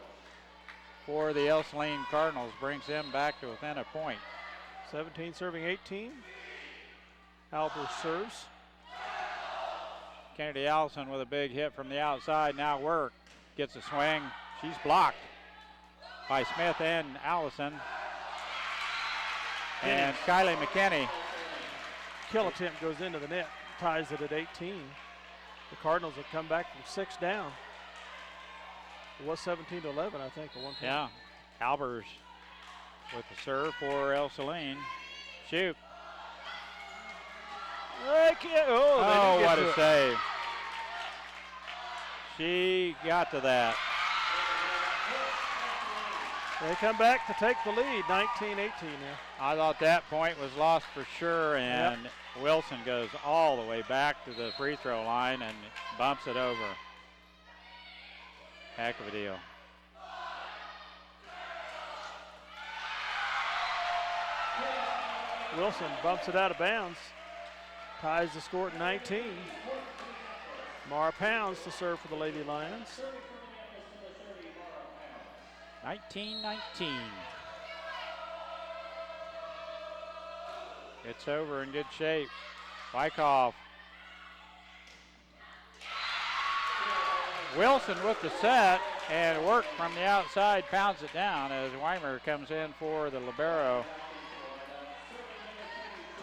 [SPEAKER 2] for the Ell-Saline Cardinals. Brings them back to within a point.
[SPEAKER 1] 17 serving 18. Albers serves.
[SPEAKER 2] Kennedy Allison with a big hit from the outside. Now Work gets a swing. She's blocked by Smith and Allison. And Kylie McKinney.
[SPEAKER 1] Kill attempt goes into the net. Ties it at 18. The Cardinals have come back from 6 down. It was 17-11, I think, at one point.
[SPEAKER 2] Yeah. Albers with the serve for Ell-Saline. Shoot. Oh, what a save. She got to that.
[SPEAKER 1] They come back to take the lead, 19-18 now.
[SPEAKER 2] I thought that point was lost for sure, and Wilson goes all the way back to the free throw line and bumps it over. Heck of a deal.
[SPEAKER 1] Wilson bumps it out of bounds. Ties the score at 19. Mara Pounds to serve for the Lady Lions.
[SPEAKER 2] 19-19. It's over in good shape. Wyckoff. Wilson with the set, and Work from the outside pounds it down as Weimer comes in for the libero.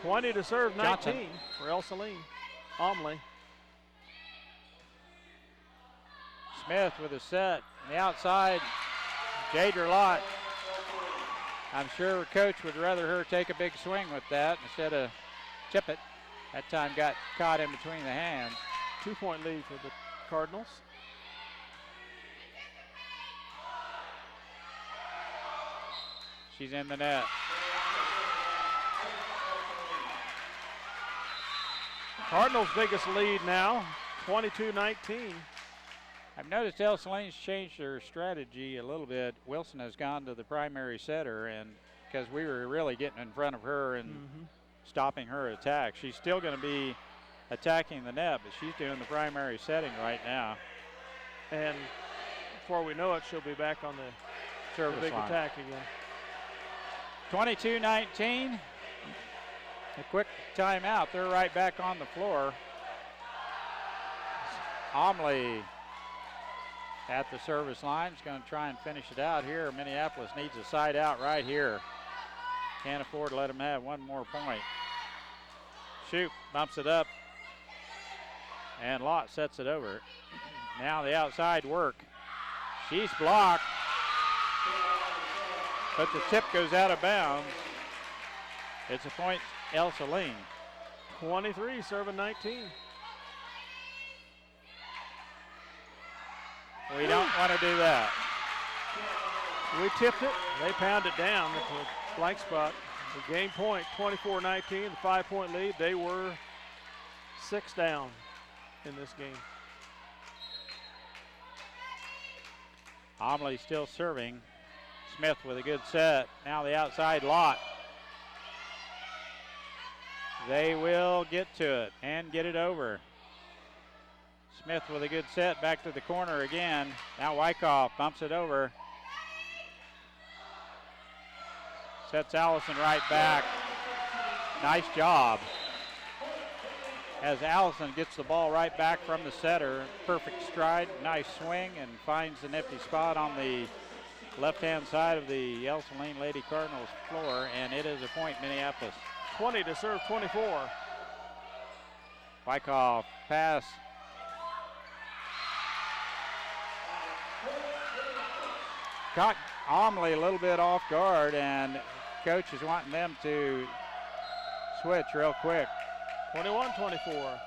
[SPEAKER 1] 20 to serve, 19
[SPEAKER 2] Johnson.
[SPEAKER 1] for Ell-Saline. Omley.
[SPEAKER 2] Smith with a set. On the outside, Jadra Lott. I'm sure her coach would rather her take a big swing with that instead of chip it. That time got caught in between the hands.
[SPEAKER 1] 2-point lead for the Cardinals.
[SPEAKER 2] She's in the net.
[SPEAKER 1] Cardinals' biggest lead now, 22-19.
[SPEAKER 2] I've noticed Ell-Saline's changed their strategy a little bit. Wilson has gone to the primary setter, and because we were really getting in front of her and stopping her attack. She's still going to be attacking the net, but she's doing the primary setting right now.
[SPEAKER 1] And before we know it, she'll be back on the
[SPEAKER 2] Service
[SPEAKER 1] big
[SPEAKER 2] line.
[SPEAKER 1] attack again.
[SPEAKER 2] 22-19. A quick timeout. They're right back on the floor. Omley at the service line is going to try and finish it out here. Minneapolis needs a side out right here. Can't afford to let them have one more point. Shoot, bumps it up. And Lott sets it over. Now the outside Work. She's blocked. But the tip goes out of bounds. It's a point, Ell-Saline.
[SPEAKER 1] 23 serving 19.
[SPEAKER 2] We don't want to do that.
[SPEAKER 1] We tipped it. They pound it down at the blank spot. The game point, 24-19, the 5-point lead. They were 6 down in this game.
[SPEAKER 2] Omley still serving. Smith with a good set. Now the outside Lott. They will get to it and get it over. Smith with a good set, back to the corner again. Now Wyckoff bumps it over. Sets Allison right back. Nice job. As Allison gets the ball right back from the setter, perfect stride, nice swing, and finds the nifty spot on the left-hand side of the Ell-Saline Lady Cardinals floor, and it is a point, Minneapolis.
[SPEAKER 1] 20 to serve 24.
[SPEAKER 2] Wyckoff pass. Caught Omley a little bit off guard, and coach is wanting them to switch real quick.
[SPEAKER 1] 21-24.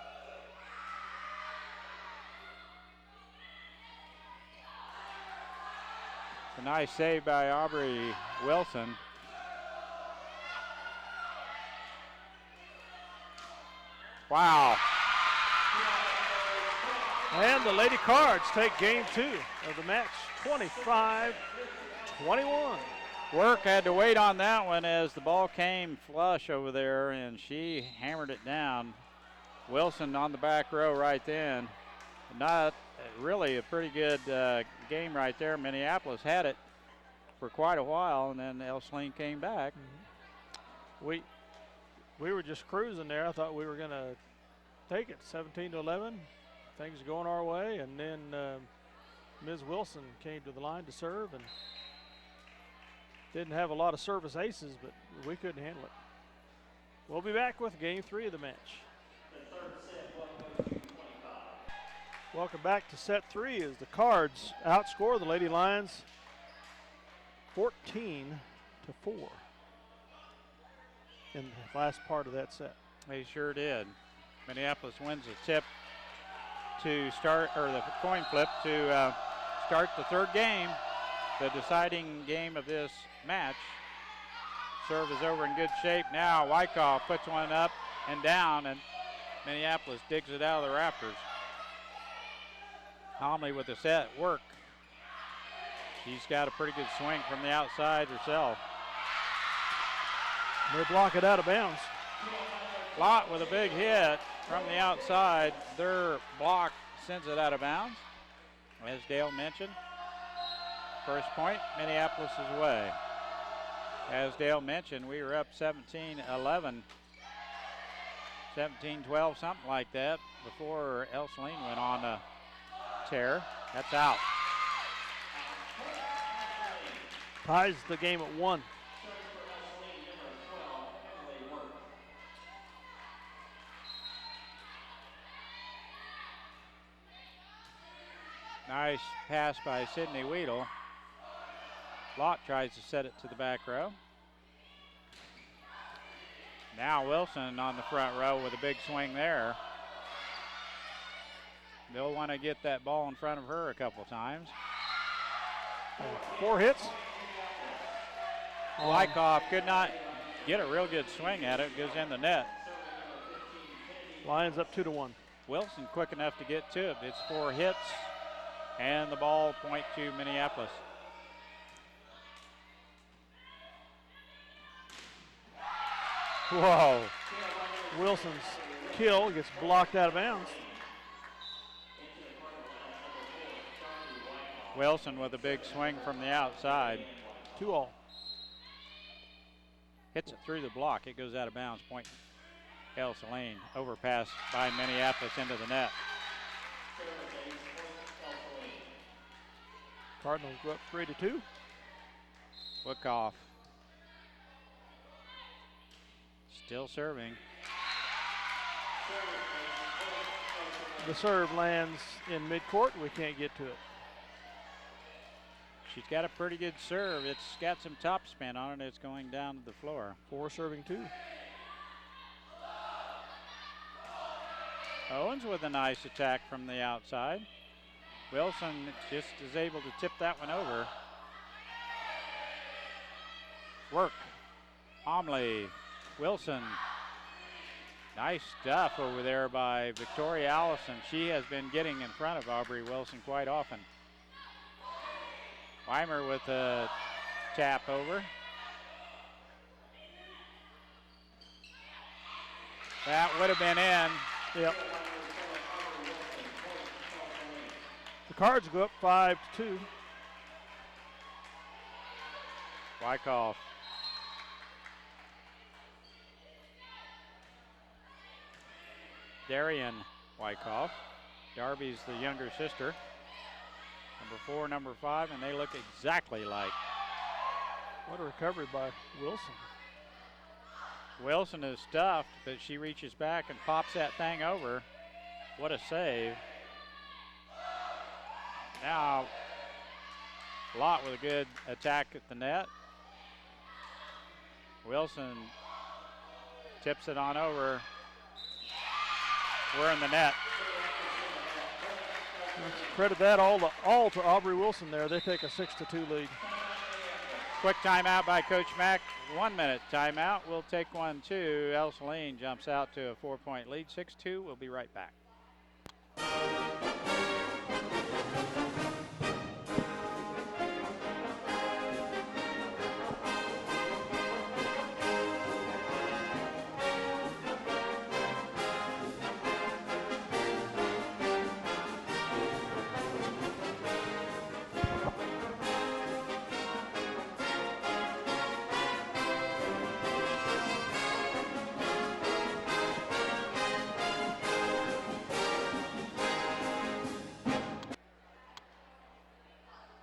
[SPEAKER 2] A nice save by Aubrey Wilson. Wow.
[SPEAKER 1] And the Lady Cards take game 2 of the match, 25-21.
[SPEAKER 2] Work had to wait on that one as the ball came flush over there, and she hammered it down. Wilson on the back row right then. Not really a pretty good game right there. Minneapolis had it for quite a while, and then Ell-Saline came back.
[SPEAKER 1] We were just cruising there. I thought we were going to take it 17-11. Things going our way, and then Ms. Wilson came to the line to serve and didn't have a lot of service aces, but we couldn't handle it. We'll be back with game 3 of the match. Welcome back to set 3 as the Cards outscore the Lady Lions 14-4 in the last part of that set.
[SPEAKER 2] They sure did. Minneapolis wins the tip to start, or the coin flip to start the third game, the deciding game of this match. Serve is over in good shape now. Wyckoff puts one up and down, and Minneapolis digs it out of the rafters. Homley with the set work. She's got a pretty good swing from the outside herself.
[SPEAKER 1] They block it out of bounds.
[SPEAKER 2] Lott with a big hit from the outside. Their block sends it out of bounds. As Dale mentioned, first point, Minneapolis' way. As Dale mentioned, we were up 17-11, 17-12, something like that, before Ell-Saline went on a tear. That's out.
[SPEAKER 1] Ties the game at 1.
[SPEAKER 2] Nice pass by Sydney Weedle. Lott tries to set it to the back row. Now Wilson on the front row with a big swing there. They'll want to get that ball in front of her a couple times.
[SPEAKER 1] 4 hits.
[SPEAKER 2] Wyckoff could not get a real good swing at it. Goes in the net.
[SPEAKER 1] Lions up 2-1.
[SPEAKER 2] Wilson quick enough to get to it. It's 4 hits, and the ball point to Minneapolis.
[SPEAKER 1] Whoa. Wilson's kill gets blocked out of bounds.
[SPEAKER 2] Wilson with a big swing from the outside.
[SPEAKER 1] 2-all.
[SPEAKER 2] Hits it through the block. It goes out of bounds. Point Ell-Saline. Overpass by Minneapolis into the net.
[SPEAKER 1] Cardinals go up 3-2.
[SPEAKER 2] Wyckoff still serving.
[SPEAKER 1] The serve lands in midcourt. We can't get to it.
[SPEAKER 2] She's got a pretty good serve. It's got some top spin on it. It's going down to the floor.
[SPEAKER 1] 4 serving 2.
[SPEAKER 2] Owens with a nice attack from the outside. Wilson just is able to tip that one over. Work. Omley. Wilson. Nice stuff over there by Victoria Allison. She has been getting in front of Aubrey Wilson quite often. Weimer with a tap over. That would have been in.
[SPEAKER 1] Yep. The Cards go up 5-2.
[SPEAKER 2] Wyckoff Darian Wyckoff. Darby's the younger sister. Number 4, number 5, and they look exactly like.
[SPEAKER 1] What a recovery by Wilson.
[SPEAKER 2] Wilson is stuffed, but she reaches back and pops that thing over. What a save. Now, Lott with a good attack at the net. Wilson tips it on over. We're in the net.
[SPEAKER 1] Let's credit that all to Aubrey Wilson there. They take a 6-2 lead.
[SPEAKER 2] Quick timeout by Coach Mack. 1 minute timeout. We'll take one too. Ell-Saline jumps out to a 4-point lead. 6-2. We'll be right back.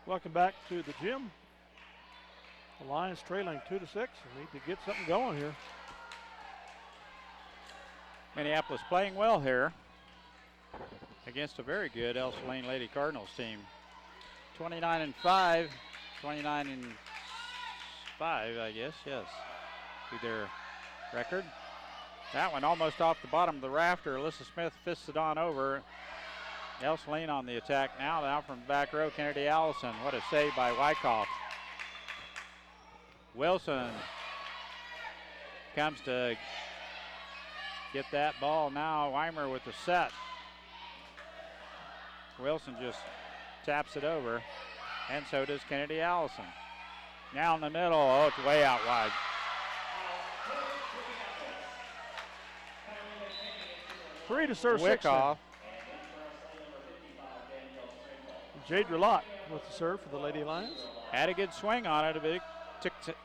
[SPEAKER 1] Welcome back to the gym. The Lions trailing 2-6. We need to get something going here.
[SPEAKER 2] Minneapolis playing well here against a very good Ell-Saline Lady Cardinals team. 29-5, 29-5, I guess, yes, be their record. That one almost off the bottom of the rafter. Alyssa Smith fists it on over. Ell-Saline on the attack now from the back row, Kennedy Allison. What a save by Wyckoff. Wilson comes to get that ball now. Weimer with the set. Wilson just taps it over, and so does Kennedy Allison. Now in the middle, oh, it's way out wide.
[SPEAKER 1] Three to serve
[SPEAKER 2] Wyckoff.
[SPEAKER 1] Jade Lott with the serve for the Lady Lions.
[SPEAKER 2] Had a good swing on it, but it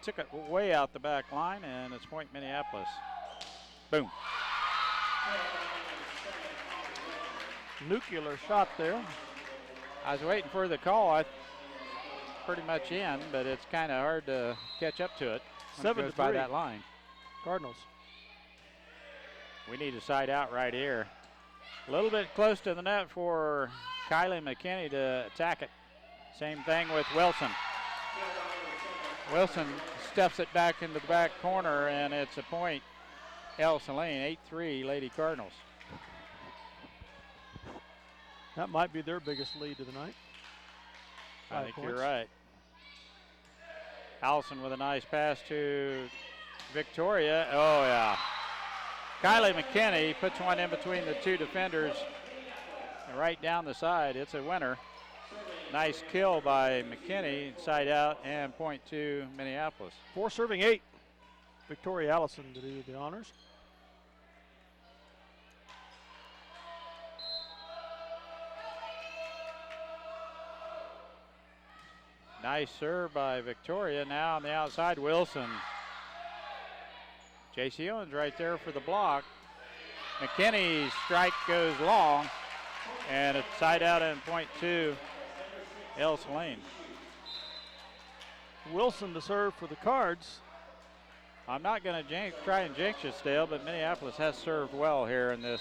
[SPEAKER 2] took it way out the back line, and it's point Minneapolis. Boom.
[SPEAKER 1] Nuclear shot there.
[SPEAKER 2] I was waiting for the call. I pretty much in, but it's kind of hard to catch up to it.
[SPEAKER 1] 7-3
[SPEAKER 2] by that line.
[SPEAKER 1] Cardinals.
[SPEAKER 2] We need a side out right here. A little bit close to the net for Kylie McKinney to attack it. Same thing with Wilson. Wilson stuffs it back into the back corner, and it's a point. Ell-Saline, 8-3 Lady Cardinals.
[SPEAKER 1] That might be their biggest lead of the night.
[SPEAKER 2] I think you're right. Allison with a nice pass to Victoria. Oh, yeah. Kylie McKinney puts one in between the two defenders right down the side. It's a winner. Nice kill by McKinney, side out, and point to Minneapolis.
[SPEAKER 1] 4 serving 8. Victoria Allison to do the honors.
[SPEAKER 2] Nice serve by Victoria. Now on the outside, Wilson. J.C. Owens right there for the block. McKinney's strike goes long, and it's side out and point to Ell-Saline.
[SPEAKER 1] Wilson to serve for the Cards.
[SPEAKER 2] I'm not going to try and jinx you, Dale, but Minneapolis has served well here in this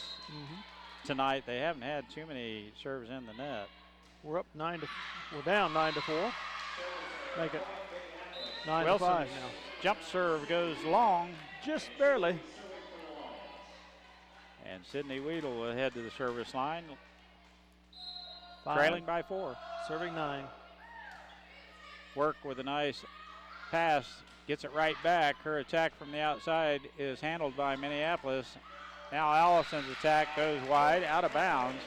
[SPEAKER 2] tonight. They haven't had too many serves in the net.
[SPEAKER 1] We're down 9-4. Make it 9-5 now.
[SPEAKER 2] Jump serve goes long.
[SPEAKER 1] Just barely.
[SPEAKER 2] And Sydney Weedle will head to the service line.
[SPEAKER 1] 5.
[SPEAKER 2] Trailing by 4.
[SPEAKER 1] Serving 9.
[SPEAKER 2] Work with a nice pass. Gets it right back. Her attack from the outside is handled by Minneapolis. Now Allison's attack goes wide, out of bounds.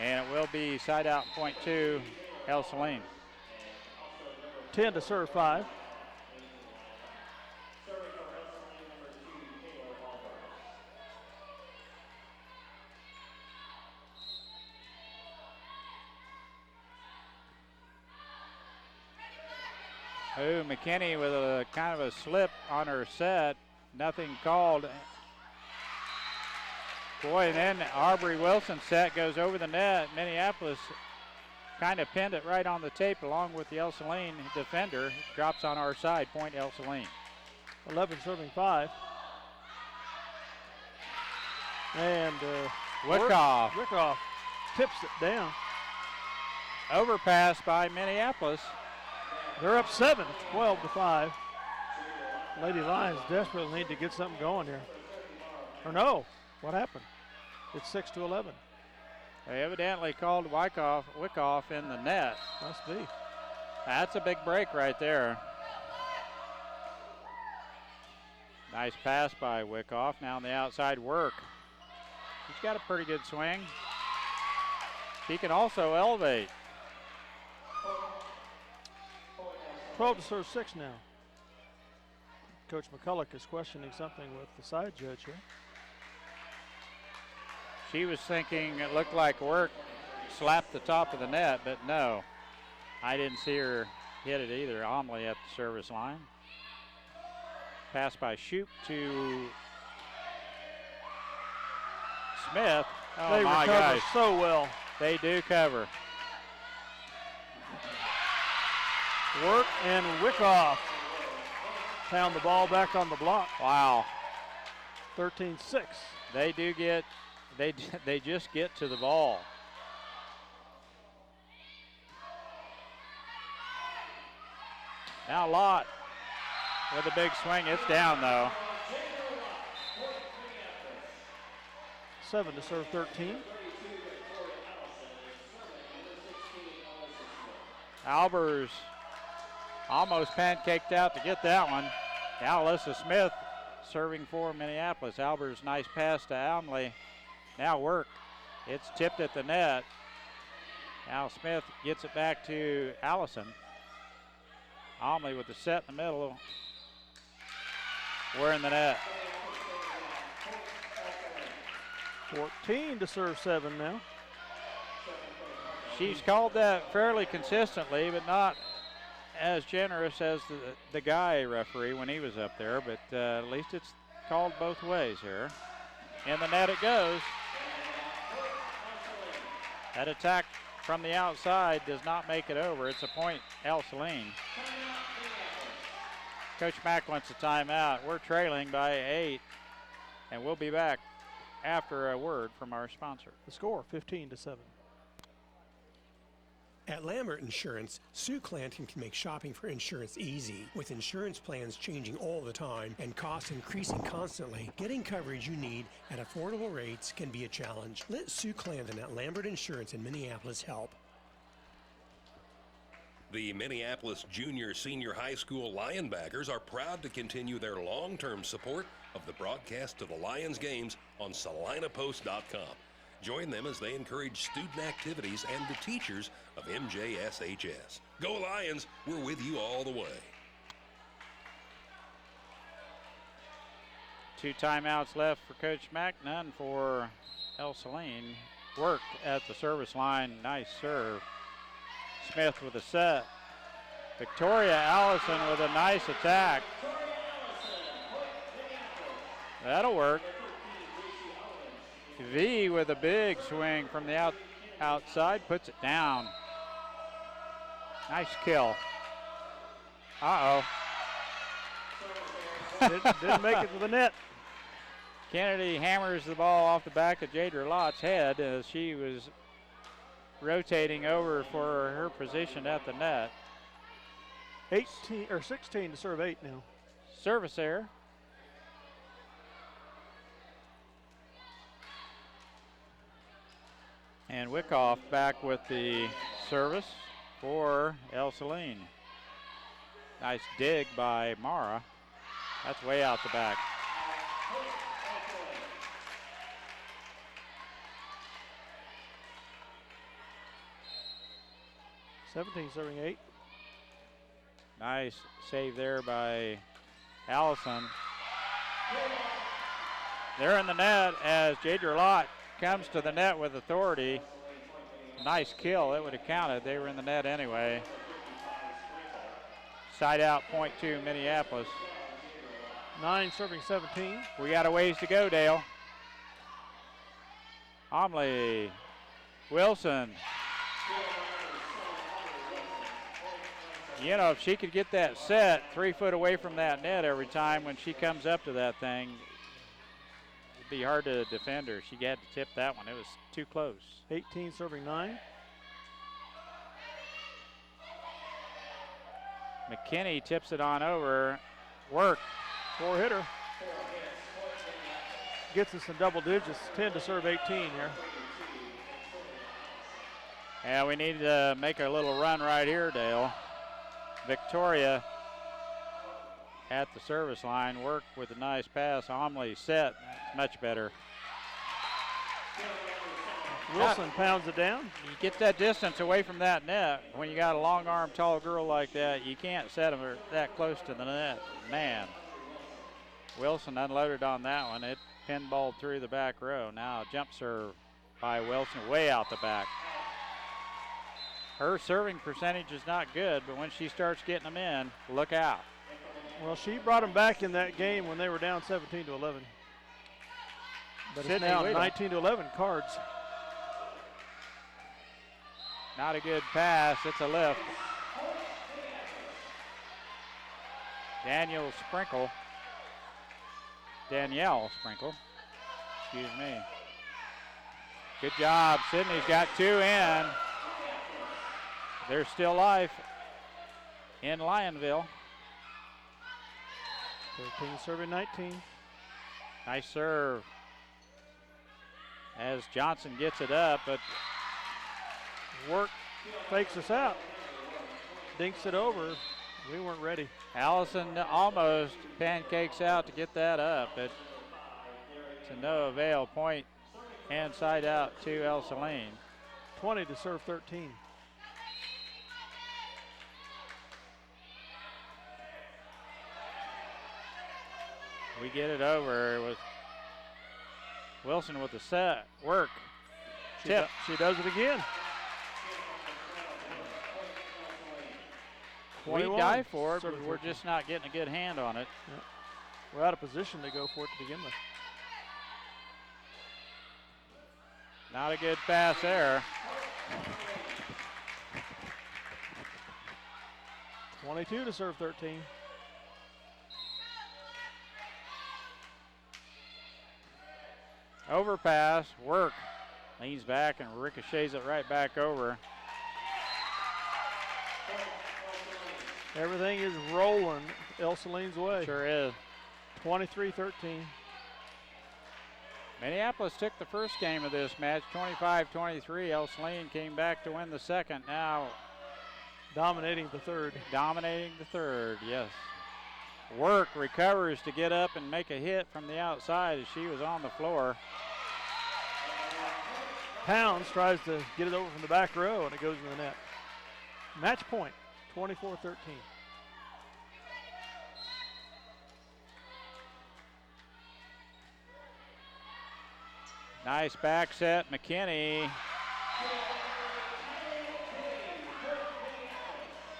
[SPEAKER 2] And it will be side out point to Ell-Saline.
[SPEAKER 1] 10 to serve 5.
[SPEAKER 2] Oh, McKinney with a kind of a slip on her set. Nothing called. Boy, and then Aubrey Wilson's set goes over the net. Minneapolis kind of pinned it right on the tape along with the Ell-Saline defender. Drops on our side, point Ell-Saline.
[SPEAKER 1] 11 serving 5. And
[SPEAKER 2] Wickoff
[SPEAKER 1] tips it down.
[SPEAKER 2] Overpass by Minneapolis.
[SPEAKER 1] They're up 7, 12-5. Lady Lions desperately need to get something going here. Or no, what happened? It's 6-11.
[SPEAKER 2] They evidently called Wickoff in the net.
[SPEAKER 1] Must be.
[SPEAKER 2] That's a big break right there. Nice pass by Wickoff. Now on the outside work. He's got a pretty good swing. He can also elevate.
[SPEAKER 1] 12 to serve 6 now. Coach McCulloch is questioning something with the side judge here.
[SPEAKER 2] She was thinking it looked like work slapped the top of the net, but no. I didn't see her hit it either. Omley at the service line. Pass by Shoup to Smith. Oh
[SPEAKER 1] they
[SPEAKER 2] my
[SPEAKER 1] recover
[SPEAKER 2] gosh.
[SPEAKER 1] so well.
[SPEAKER 2] They do cover.
[SPEAKER 1] Work and Wickoff pound the ball back on the block.
[SPEAKER 2] Wow.
[SPEAKER 1] 13-6.
[SPEAKER 2] They do get, they just get to the ball. Now Lott with a big swing. It's down though.
[SPEAKER 1] 7 to serve 13.
[SPEAKER 2] Albers almost pancaked out to get that one. Now Alyssa Smith serving for Minneapolis. Albers nice pass to Almley. Now work. It's tipped at the net. Now Smith gets it back to Allison. Almley with the set in the middle. We're in the net.
[SPEAKER 1] 14 to serve 7 now.
[SPEAKER 2] She's called that fairly consistently, but not as generous as the guy referee when he was up there, but at least it's called both ways here. In the net it goes. That attack from the outside does not make it over. It's a point, Ell-Saline. Coach Mack wants a timeout. We're trailing by 8, and we'll be back after a word from our sponsor.
[SPEAKER 1] The score, 15 to 7.
[SPEAKER 3] At Lambert Insurance, Sue Clanton can make shopping for insurance easy. With insurance plans changing all the time and costs increasing constantly, getting coverage you need at affordable rates can be a challenge. Let Sue Clanton at Lambert Insurance in Minneapolis help.
[SPEAKER 4] The Minneapolis Junior Senior High School Lionbackers are proud to continue their long-term support of the broadcast of the Lions games on SalinaPost.com. Join them as they encourage student activities and the teachers of MJSHS. Go Lions, we're with you all the way.
[SPEAKER 2] 2 timeouts left for Coach Mack, none for Ell-Saline. Work at the service line, nice serve. Smith with a set. Victoria Allison with a nice attack. That'll work. V with a big swing from the outside, puts it down. Nice kill. Uh-oh.
[SPEAKER 1] Didn't make it to the net.
[SPEAKER 2] Kennedy hammers the ball off the back of Jadra Lott's head as she was rotating over for her position at the net.
[SPEAKER 1] 16 to serve 8 now.
[SPEAKER 2] Service error. And Wickoff back with the service for Ell-Saline. Nice dig by Mara. That's way out the back.
[SPEAKER 1] '17 serving 8.
[SPEAKER 2] Nice save there by Allison. They're in the net as Jadra Lott comes to the net with authority. Nice kill. It would have counted. They were in the net anyway. Side out, point 2, Minneapolis.
[SPEAKER 1] 9 serving 17.
[SPEAKER 2] We got a ways to go, Dale. Omley, Wilson. You know, if she could get that set 3 foot away from that net every time when she comes up to that thing, it'd be hard to defend her. She had to tip that one. It was too close.
[SPEAKER 1] 18 serving 9.
[SPEAKER 2] McKinney tips it on over. Work.
[SPEAKER 1] 4-hitter. Gets us in double digits. 10 to serve 18 here.
[SPEAKER 2] Yeah, we need to make a little run right here, Dale. Victoria at the service line. Work with a nice pass. Omley set. That's much better.
[SPEAKER 1] Wilson pounds it down.
[SPEAKER 2] You get that distance away from that net. When you got a long arm, tall girl like that, you can't set them that close to the net. Man. Wilson unloaded on that one. It pinballed through the back row. Now a jump serve by Wilson way out the back. Her serving percentage is not good, but when she starts getting them in, look out.
[SPEAKER 1] Well, she brought them back in that game when they were down 17 to 11. But it's now 19 to 11 Cards.
[SPEAKER 2] Not a good pass. It's a lift. Danielle Sprinkle, excuse me. Good job. Sydney's got 2 in. There's still life in Lionville.
[SPEAKER 1] 13 serving 19.
[SPEAKER 2] Nice serve as Johnson gets it up, but
[SPEAKER 1] Work fakes us out. Dinks it over. We weren't ready.
[SPEAKER 2] Allison almost pancakes out to get that up, but to no avail. Point and side out to Ell-Saline.
[SPEAKER 1] 20 to serve 13.
[SPEAKER 2] We get it over with Wilson with the set. Work. Tip.
[SPEAKER 1] She does it again.
[SPEAKER 2] We dive for it, but we're just not getting a good hand on it.
[SPEAKER 1] Yep. We're out of position to go for it to begin with.
[SPEAKER 2] Not a good pass there.
[SPEAKER 1] 22 to serve 13.
[SPEAKER 2] Overpass, work. Leans back and ricochets it right back over.
[SPEAKER 1] Everything is rolling Ell-Saline's way.
[SPEAKER 2] Sure is.
[SPEAKER 1] 23-13.
[SPEAKER 2] Minneapolis took the first game of this match, 25-23. Ell-Saline came back to win the second. Now
[SPEAKER 1] dominating the third.
[SPEAKER 2] Dominating the third, yes. Work recovers to get up and make a hit from the outside as she was on the floor.
[SPEAKER 1] Pounds tries to get it over from the back row, and it goes in the net. Match point, 24-13.
[SPEAKER 2] Nice back set, McKinney.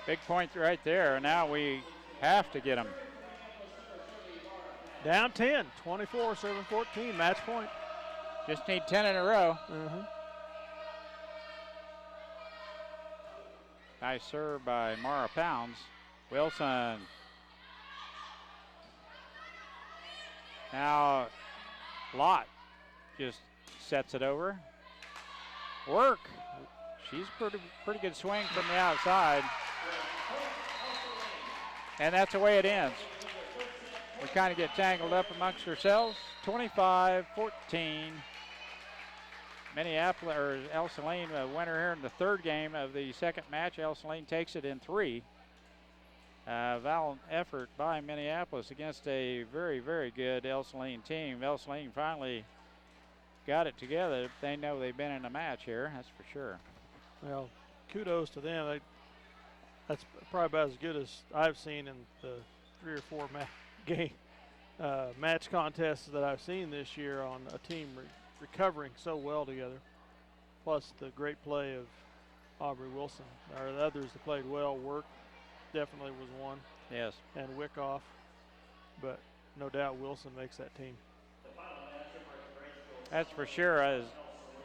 [SPEAKER 2] Big point right there. Now we have to get them.
[SPEAKER 1] Down 10, 24, serving 14, match point.
[SPEAKER 2] Just need 10 in a row. Nice serve by Mara Pounds. Wilson. Now Lott just sets it over. Work. She's pretty good swing from the outside. And that's the way it ends. We kind of get tangled up amongst ourselves. 25-14. Minneapolis, or Ell-Saline, a winner here in the third game of the second match. Ell-Saline takes it in 3. Valiant effort by Minneapolis against a very, very good Ell-Saline team. Ell-Saline finally got it together. They know they've been in a match here, that's for sure.
[SPEAKER 1] Well, kudos to them. That's probably about as good as I've seen in the 3 or 4 match contests that I've seen this year on a team recovering so well together. Plus the great play of Aubrey Wilson. Or the others that played well. Work definitely was one.
[SPEAKER 2] Yes.
[SPEAKER 1] And Wickoff. But no doubt Wilson makes that team.
[SPEAKER 2] That's for sure. As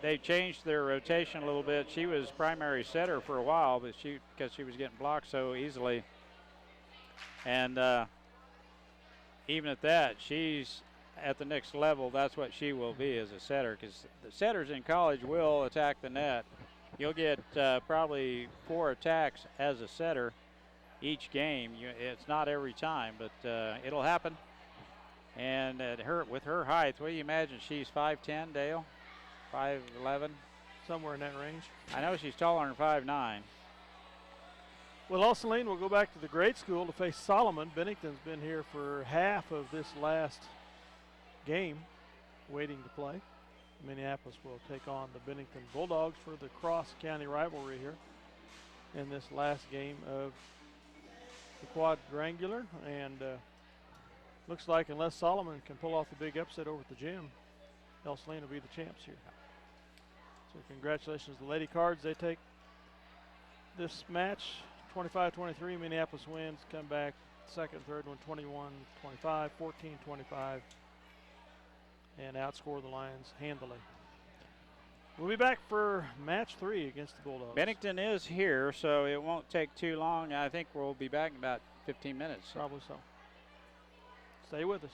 [SPEAKER 2] they changed their rotation a little bit. She was primary setter for a while, but because she was getting blocked so easily. And even at that, she's at the next level. That's what she will be as a setter, because the setters in college will attack the net. You'll get probably 4 attacks as a setter each game. It's not every time, but it'll happen. And with her height, what do you imagine? She's 5'10", Dale? 5'11"?
[SPEAKER 1] Somewhere in that range.
[SPEAKER 2] I know she's taller than 5'9".
[SPEAKER 1] Well, Ell-Saline will go back to the grade school to face Solomon. Bennington's been here for half of this last game, waiting to play. Minneapolis will take on the Bennington Bulldogs for the cross-county rivalry here in this last game of the quadrangular. And looks like unless Solomon can pull off the big upset over at the gym, Ell-Saline will be the champs here. So congratulations to the Lady Cards. They take this match 25-23. Minneapolis wins, come back second, third one 21-25, 14-25, and outscore the Lions handily. We'll be back for match 3 against the Bulldogs.
[SPEAKER 2] Bennington is here, so it won't take too long. I think we'll be back in about 15 minutes.
[SPEAKER 1] Probably so. Stay with us.